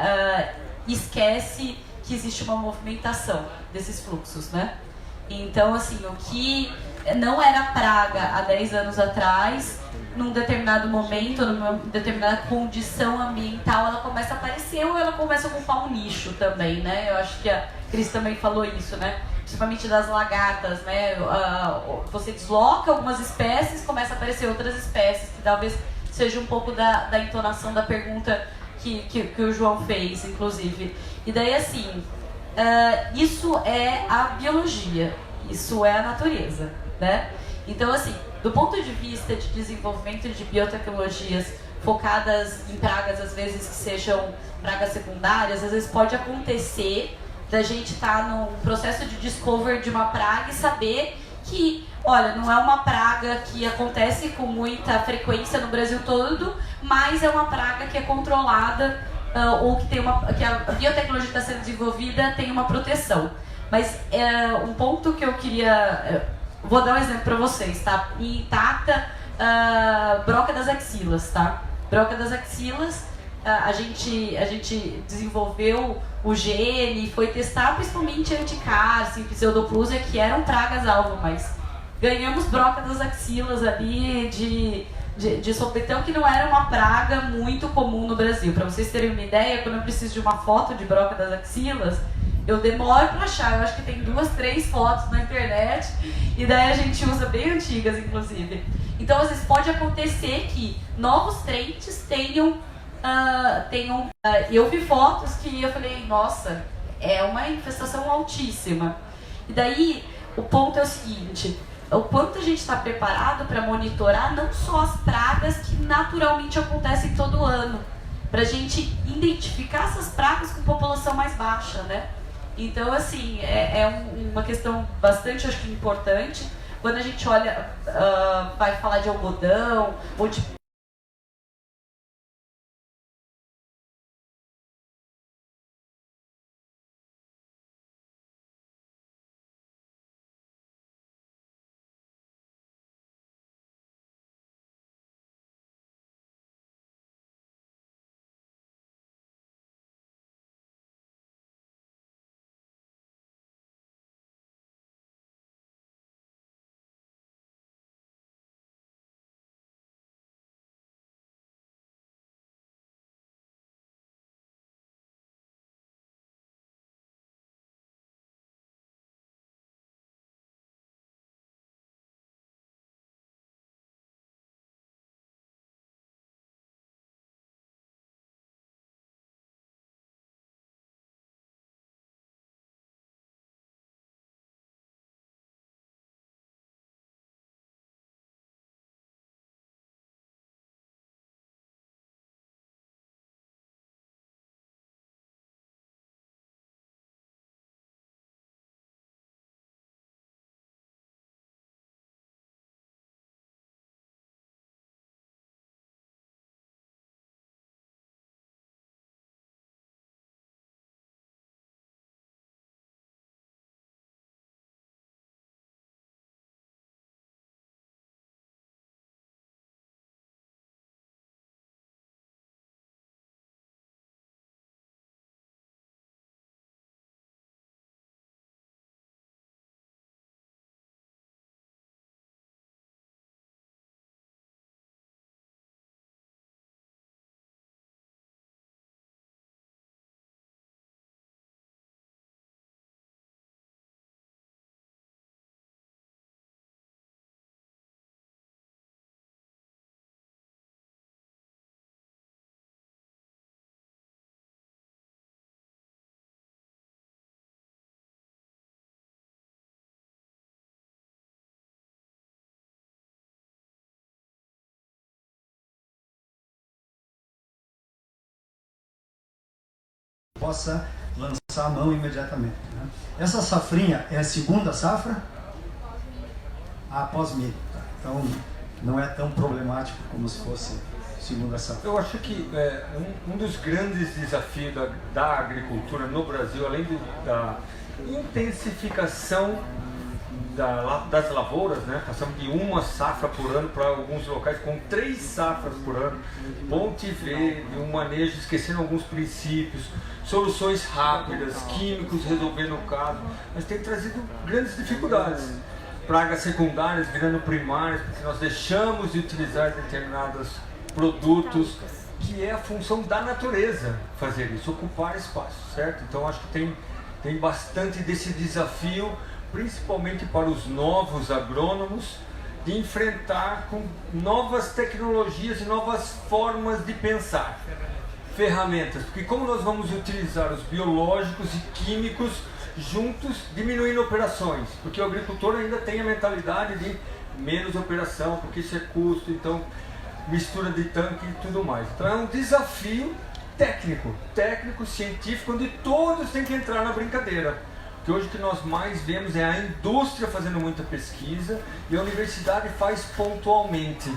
esquece que existe uma movimentação desses fluxos, né? Então, assim, o que não era praga há 10 anos atrás, num determinado momento, numa determinada condição ambiental, ela começa a aparecer ou ela começa a ocupar um nicho também, né? Eu acho que Cris também falou isso, né? Principalmente das lagartas, né? Você desloca algumas espécies, começa a aparecer outras espécies, que talvez seja um pouco da entonação da pergunta que o João fez, inclusive. E daí, assim, isso é a biologia, isso é a natureza, né? Então, assim, do ponto de vista de desenvolvimento de biotecnologias focadas em pragas, às vezes que sejam pragas secundárias, às vezes pode acontecer da gente estar num processo de discovery de uma praga e saber que, olha, não é uma praga que acontece com muita frequência no Brasil todo, mas é uma praga que é controlada ou que a biotecnologia está sendo desenvolvida tem uma proteção. Mas um ponto que eu queria... vou dar um exemplo para vocês, tá? Em Tata, broca das axilas, tá? Broca das axilas, a gente desenvolveu o gene, foi testar principalmente anticarce, pseudoplusia, que eram pragas-alvo, mas ganhamos broca das axilas ali de sopetão, que não era uma praga muito comum no Brasil. Para vocês terem uma ideia, quando eu preciso de uma foto de broca das axilas, eu demoro para achar, eu acho que tem 2, 3 fotos na internet, e daí a gente usa bem antigas, inclusive. Então, às vezes, pode acontecer que novos traits tenham eu vi fotos que eu falei, nossa, é uma infestação altíssima. E daí, o ponto é o seguinte, o quanto a gente está preparado para monitorar não só as pragas que naturalmente acontecem todo ano, para a gente identificar essas pragas com população mais baixa, né? Então, assim, uma questão bastante, acho que, importante. Quando a gente olha, vai falar de algodão, ou de... Possa lançar a mão imediatamente, né? Essa safrinha é a segunda safra após milho, tá? Então não é tão problemático como se fosse segunda safra. Eu acho que um dos grandes desafios da agricultura no Brasil, além da intensificação das lavouras, né? Passamos de uma safra por ano para alguns locais com 3 safras por ano, ponte verde, um manejo esquecendo alguns princípios, soluções rápidas, químicos resolvendo o caso, mas tem trazido grandes dificuldades. Pragas secundárias virando primárias, porque nós deixamos de utilizar determinados produtos, que é a função da natureza fazer isso, ocupar espaço, certo? Então acho que tem Tem bastante desse desafio, principalmente para os novos agrônomos, de enfrentar com novas tecnologias e novas formas de pensar. Ferramentas, porque como nós vamos utilizar os biológicos e químicos juntos, diminuindo operações, porque o agricultor ainda tem a mentalidade de menos operação, porque isso é custo, então mistura de tanque e tudo mais. Então é um desafio técnico, científico, onde todos têm que entrar na brincadeira. Que hoje o que nós mais vemos é a indústria fazendo muita pesquisa e a universidade faz pontualmente,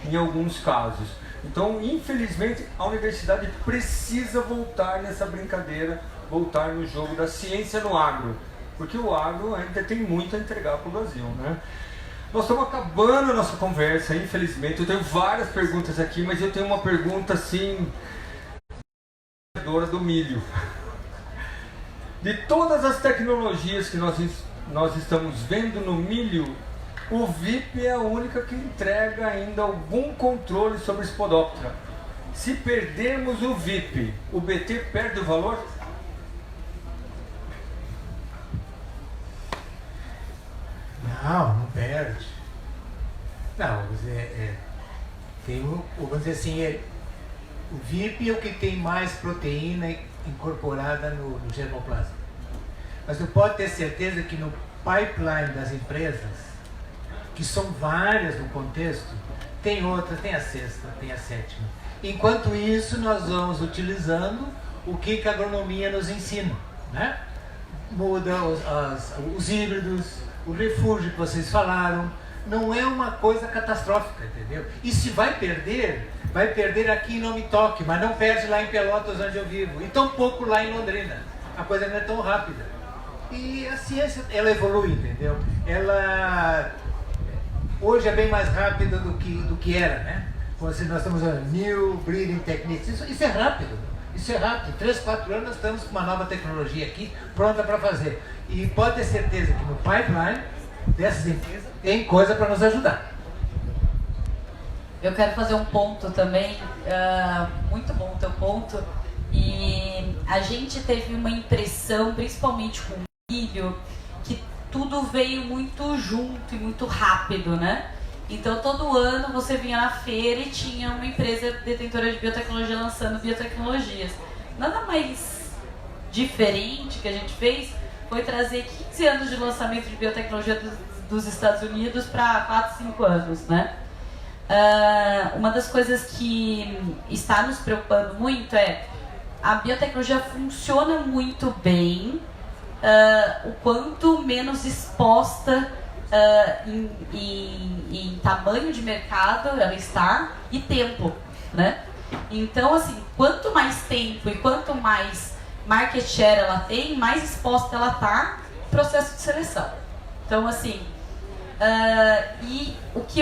em alguns casos. Então, infelizmente, a universidade precisa voltar nessa brincadeira, voltar no jogo da ciência no agro, porque o agro ainda tem muito a entregar para o Brasil, né? Nós estamos acabando a nossa conversa, infelizmente. Eu tenho várias perguntas aqui, mas eu tenho uma pergunta assim, do milho. De todas as tecnologias que nós estamos vendo no milho, o VIP é a única que entrega ainda algum controle sobre o Spodoptera. Se perdermos o VIP, o BT perde o valor? Não perde. Não, vamos dizer assim, o VIP é o que tem mais proteína incorporada no germoplasma. Mas tu pode ter certeza que no pipeline das empresas, que são várias no contexto, tem outra, tem a sexta, tem a sétima. Enquanto isso, nós vamos utilizando o que a agronomia nos ensina, né? Muda os híbridos, o refúgio que vocês falaram, não é uma coisa catastrófica, entendeu? E se vai perder aqui em Não Me Toque, mas não perde lá em Pelotas, onde eu vivo, e tão pouco lá em Londrina. A coisa não é tão rápida. E a ciência, ela evolui, entendeu? Ela hoje é bem mais rápida do que era, né? Nós estamos usando New Breeding Techniques, isso é rápido. Isso é rápido, 3, 4 anos nós estamos com uma nova tecnologia aqui pronta para fazer. E pode ter certeza que no pipeline dessas empresas tem coisa para nos ajudar. Eu quero fazer um ponto também, muito bom o teu ponto, e a gente teve uma impressão, principalmente com o milho, que tudo veio muito junto e muito rápido, né? Então todo ano você vinha na feira e tinha uma empresa detentora de biotecnologia lançando biotecnologias. Nada mais diferente que a gente fez foi trazer 15 anos de lançamento de biotecnologia dos Estados Unidos para 4, 5 anos, né? Uma das coisas que está nos preocupando muito é a biotecnologia funciona muito bem, o quanto menos exposta em tamanho de mercado ela está e tempo, né? Então, assim, quanto mais tempo e quanto mais market share ela tem, mais exposta ela está no processo de seleção. Então, assim, e o que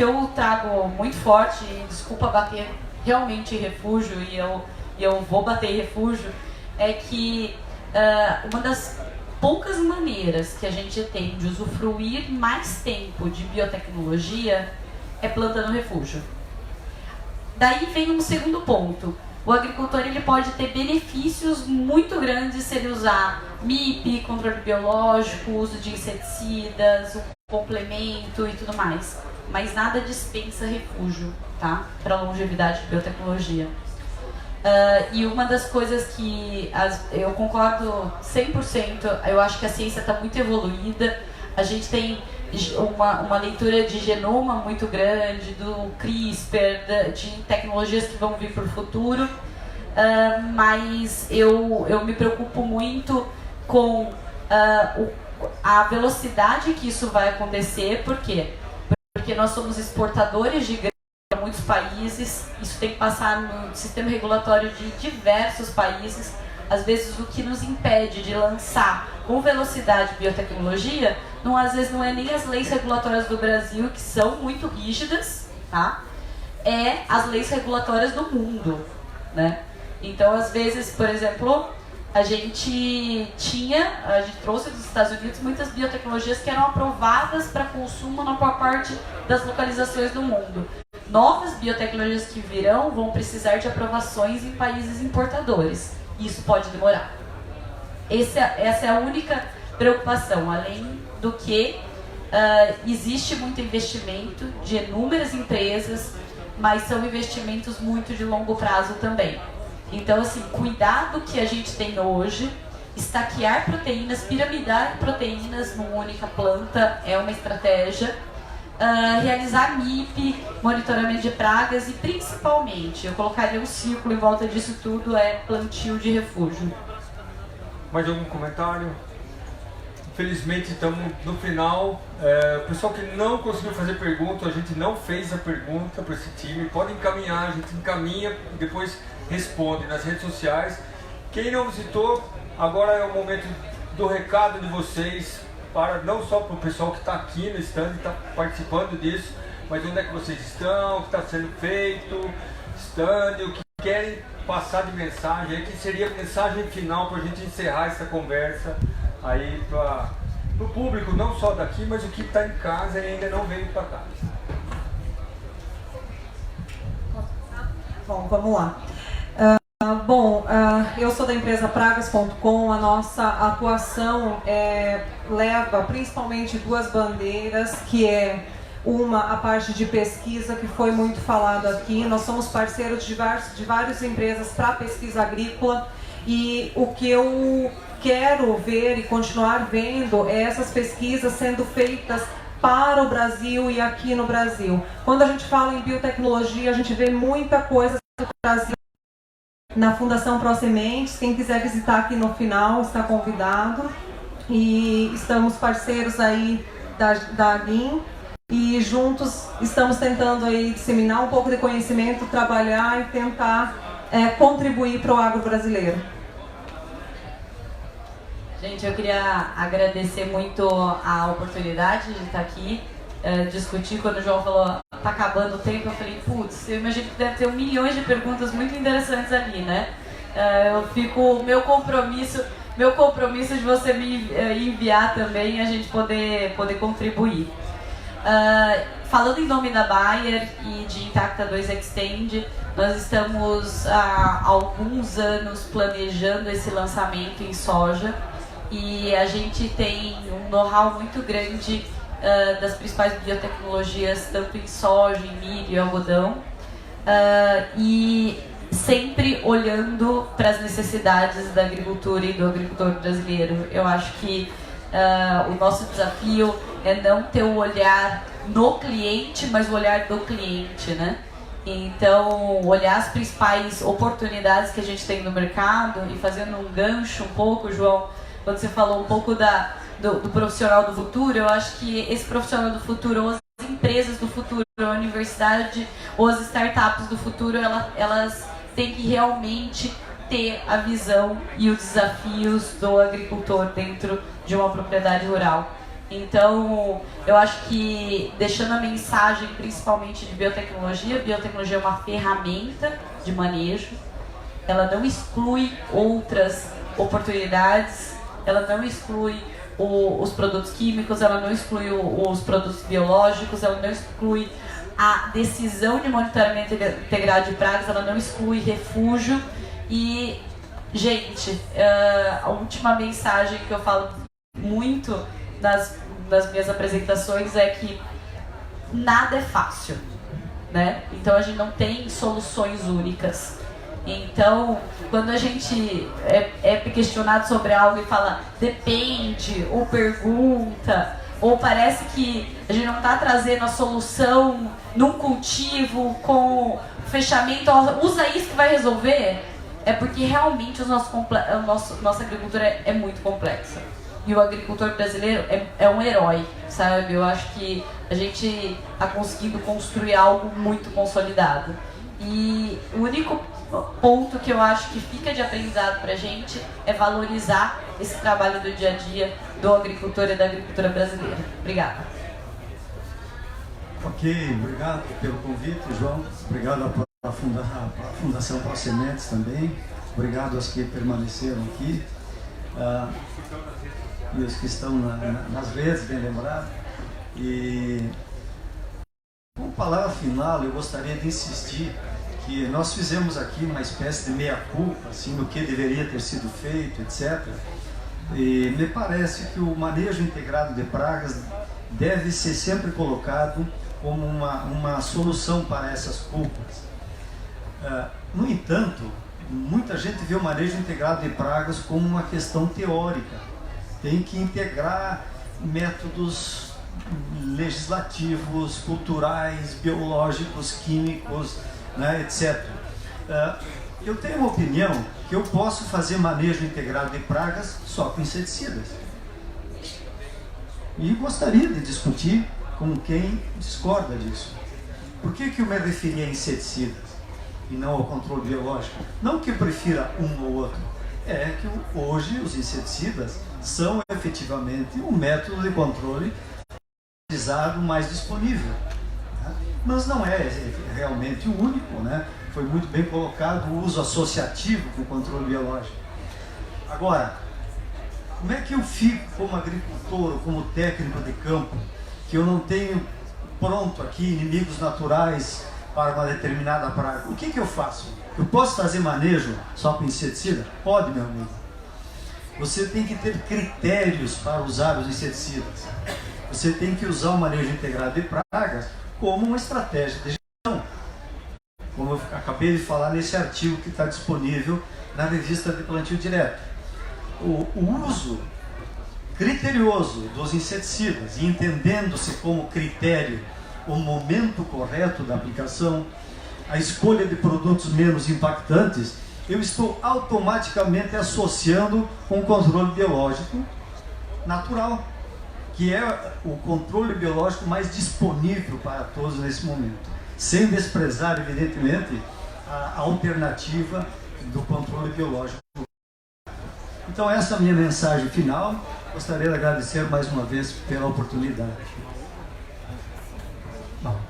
eu trago muito forte, e desculpa bater realmente em refúgio, e eu vou bater em refúgio, é que uma das poucas maneiras que a gente tem de usufruir mais tempo de biotecnologia é plantando refúgio. Daí vem um segundo ponto. O agricultor ele pode ter benefícios muito grandes se ele usar MIP, controle biológico, uso de inseticidas, o complemento e tudo mais. Mas nada dispensa refúgio, tá? Para a longevidade de biotecnologia. E uma das coisas que eu concordo 100%, eu acho que a ciência está muito evoluída, a gente tem uma leitura de genoma muito grande, do CRISPR, de tecnologias que vão vir para o futuro, mas eu me preocupo muito com a velocidade que isso vai acontecer. Por quê? Porque nós somos exportadores de grãos para muitos países, isso tem que passar no sistema regulatório de diversos países. Às vezes o que nos impede de lançar com velocidade biotecnologia, às vezes não é nem as leis regulatórias do Brasil, que são muito rígidas, tá? É as leis regulatórias do mundo, né? Então, às vezes, por exemplo, a gente trouxe dos Estados Unidos muitas biotecnologias que eram aprovadas para consumo na maior parte das localizações do mundo. Novas biotecnologias que virão vão precisar de aprovações em países importadores. Isso pode demorar. essa é a única preocupação, além do que existe muito investimento de inúmeras empresas, mas são investimentos muito de longo prazo também. Então, assim, cuidar do que a gente tem hoje, estaquear proteínas, piramidar proteínas numa única planta é uma estratégia. Realizar MIP, monitoramento de pragas e, principalmente, eu colocaria um círculo em volta disso tudo, é plantio de refúgio. Mais algum comentário? Infelizmente estamos no final. O pessoal que não conseguiu fazer pergunta, a gente não fez a pergunta para esse time, pode encaminhar, a gente encaminha e depois responde nas redes sociais. Quem não visitou, agora é o momento do recado de vocês, para não só para o pessoal que está aqui no stand, está participando disso, mas onde é que vocês estão, o que está sendo feito, stand, o que querem passar de mensagem, aí que seria a mensagem final para a gente encerrar essa conversa aí para o público, não só daqui, mas o que está em casa e ainda não veio para cá. Bom, vamos lá. Eu sou da empresa Pragas.com. A nossa atuação leva principalmente duas bandeiras, que é a parte de pesquisa, que foi muito falado aqui. Nós somos parceiros de várias empresas para pesquisa agrícola, e o que eu quero ver e continuar vendo é essas pesquisas sendo feitas para o Brasil e aqui no Brasil. Quando a gente fala em biotecnologia, a gente vê muita coisa do Brasil na Fundação ProSementes. Quem quiser visitar aqui no final está convidado. E estamos parceiros aí da AGIM, e juntos estamos tentando aí disseminar um pouco de conhecimento, trabalhar e tentar contribuir para o agro brasileiro. Gente, eu queria agradecer muito a oportunidade de estar aqui, discutir. Quando o João falou, tá acabando o tempo, eu falei, putz, eu imagino que deve ter milhões de perguntas muito interessantes ali, né? Eu fico, meu compromisso de você me enviar também, a gente poder contribuir. Falando em nome da Bayer e de Intacta 2 Extend, nós estamos há alguns anos planejando esse lançamento em soja, e a gente tem um know-how muito grande das principais biotecnologias, tanto em soja, em milho e algodão, e sempre olhando para as necessidades da agricultura e do agricultor brasileiro. Eu acho que o nosso desafio é não ter o olhar no cliente, mas o olhar do cliente, né? Então, olhar as principais oportunidades que a gente tem no mercado, e fazendo um gancho um pouco, João, quando você falou um pouco do profissional do futuro, eu acho que esse profissional do futuro, ou as empresas do futuro, ou a universidade, ou as startups do futuro, elas têm que realmente ter a visão e os desafios do agricultor dentro de uma propriedade rural. Então, eu acho que, deixando a mensagem principalmente de biotecnologia é uma ferramenta de manejo, ela não exclui outras oportunidades, ela não exclui os produtos químicos, ela não exclui os produtos biológicos, ela não exclui a decisão de monitoramento integrado de pragas, ela não exclui refúgio. E, gente, a última mensagem que eu falo muito nas minhas apresentações é que nada é fácil, né? Então a gente não tem soluções únicas. Então, quando a gente é questionado sobre algo e fala depende, ou pergunta, ou parece que a gente não está trazendo a solução num cultivo com fechamento, usa isso que vai resolver, é porque realmente nossa agricultura é muito complexa. E o agricultor brasileiro é um herói, sabe? Eu acho que a gente está conseguindo construir algo muito consolidado. E o único ponto que eu acho que fica de aprendizado para a gente é valorizar esse trabalho do dia a dia do agricultor e da agricultura brasileira. Obrigada. Ok, obrigado pelo convite, João. Obrigado à Fundação ProSementes também. Obrigado aos que permaneceram aqui. E os que estão nas redes, bem lembrado. E como palavra final, eu gostaria de insistir que nós fizemos aqui uma espécie de meia-culpa, assim, do que deveria ter sido feito, etc. E me parece que o manejo integrado de pragas deve ser sempre colocado como uma solução para essas culpas. No entanto, muita gente vê o manejo integrado de pragas como uma questão teórica. Tem que integrar métodos legislativos, culturais, biológicos, químicos, né, etc. Eu tenho uma opinião que eu posso fazer manejo integrado de pragas só com inseticidas. E gostaria de discutir com quem discorda disso. Por que eu me referi a inseticidas e não ao controle biológico? Não que eu prefira um ou outro, é que hoje os inseticidas são efetivamente o método de controle mais disponível, né? Mas não é realmente o único, né? Foi muito bem colocado o uso associativo com o controle biológico. Agora, como é que eu fico como agricultor, como técnico de campo, que eu não tenho pronto aqui inimigos naturais para uma determinada praga? O que eu faço? Eu posso fazer manejo só com inseticida? Pode, meu amigo. Você tem que ter critérios para usar os inseticidas. Você tem que usar o manejo integrado de pragas como uma estratégia de gestão. Como eu acabei de falar nesse artigo que está disponível na revista de Plantio Direto. O uso criterioso dos inseticidas, e entendendo-se como critério o momento correto da aplicação, a escolha de produtos menos impactantes, eu estou automaticamente associando com o controle biológico natural, que é o controle biológico mais disponível para todos nesse momento, sem desprezar, evidentemente, a alternativa do controle biológico. Então, essa é a minha mensagem final. Gostaria de agradecer mais uma vez pela oportunidade. Bom,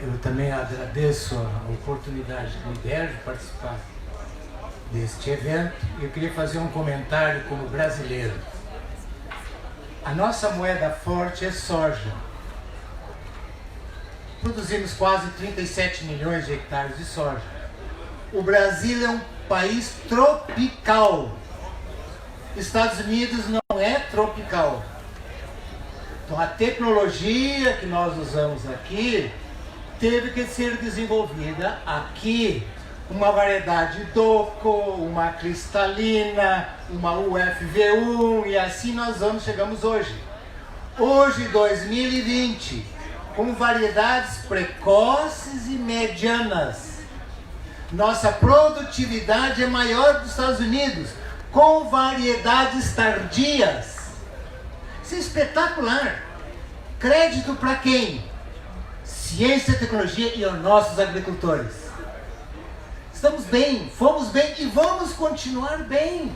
eu também agradeço a oportunidade que me deram de participar deste evento. Eu queria fazer um comentário como brasileiro. A nossa moeda forte é soja. Produzimos quase 37 milhões de hectares de soja. O Brasil é um país tropical. Estados Unidos não é tropical. Então a tecnologia que nós usamos aqui teve que ser desenvolvida aqui. Uma variedade DOCO, uma cristalina, uma UFV1 e assim chegamos hoje. Hoje, 2020, com variedades precoces e medianas. Nossa produtividade é maior que dos Estados Unidos, com variedades tardias. Isso é espetacular. Crédito para quem? Ciência e tecnologia e aos nossos agricultores. Estamos bem, fomos bem e vamos continuar bem.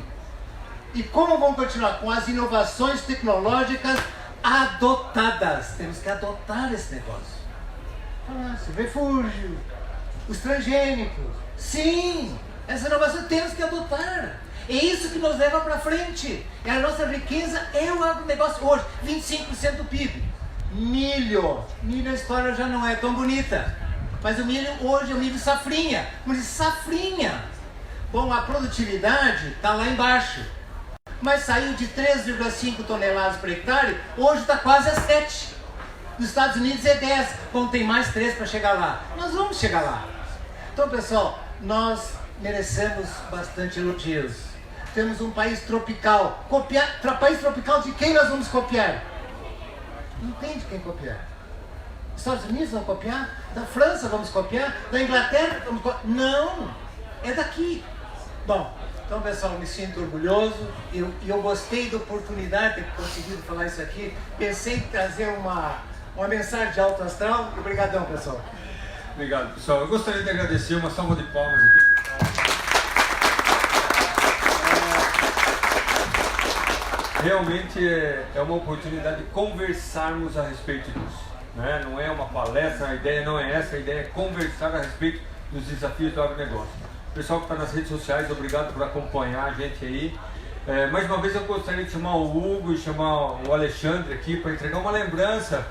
E como vamos continuar? Com as inovações tecnológicas adotadas. Temos que adotar esse negócio. O refúgio, os transgênicos. Sim, essa inovação temos que adotar. É isso que nos leva para frente. A nossa riqueza é o agronegócio hoje. 25% do PIB. Milho. Milho, a história já não é tão bonita. Mas o milho hoje é o milho safrinha. Mas safrinha. Bom, a produtividade está lá embaixo. Mas saiu de 3,5 toneladas por hectare, hoje está quase a 7. Nos Estados Unidos é 10. Bom, tem mais 3 para chegar lá. Nós vamos chegar lá. Então, pessoal, nós merecemos bastante elogios. Temos um país tropical. País tropical de quem nós vamos copiar? Não tem de quem copiar. Estados Unidos vão copiar? Da França vamos copiar? Da Inglaterra vamos copiar? Não! É daqui. Bom, então pessoal, me sinto orgulhoso e eu gostei da oportunidade de ter conseguido falar isso aqui. Pensei em trazer uma mensagem de alto astral. Obrigadão, pessoal. Obrigado, pessoal. Eu gostaria de agradecer, uma salva de palmas aqui. Realmente é uma oportunidade de conversarmos a respeito disso. Né? Não é uma palestra, a ideia não é essa, a ideia é conversar a respeito dos desafios do agronegócio. Pessoal que está nas redes sociais, obrigado por acompanhar a gente aí. Mais uma vez eu gostaria de chamar o Hugo e chamar o Alexandre aqui para entregar uma lembrança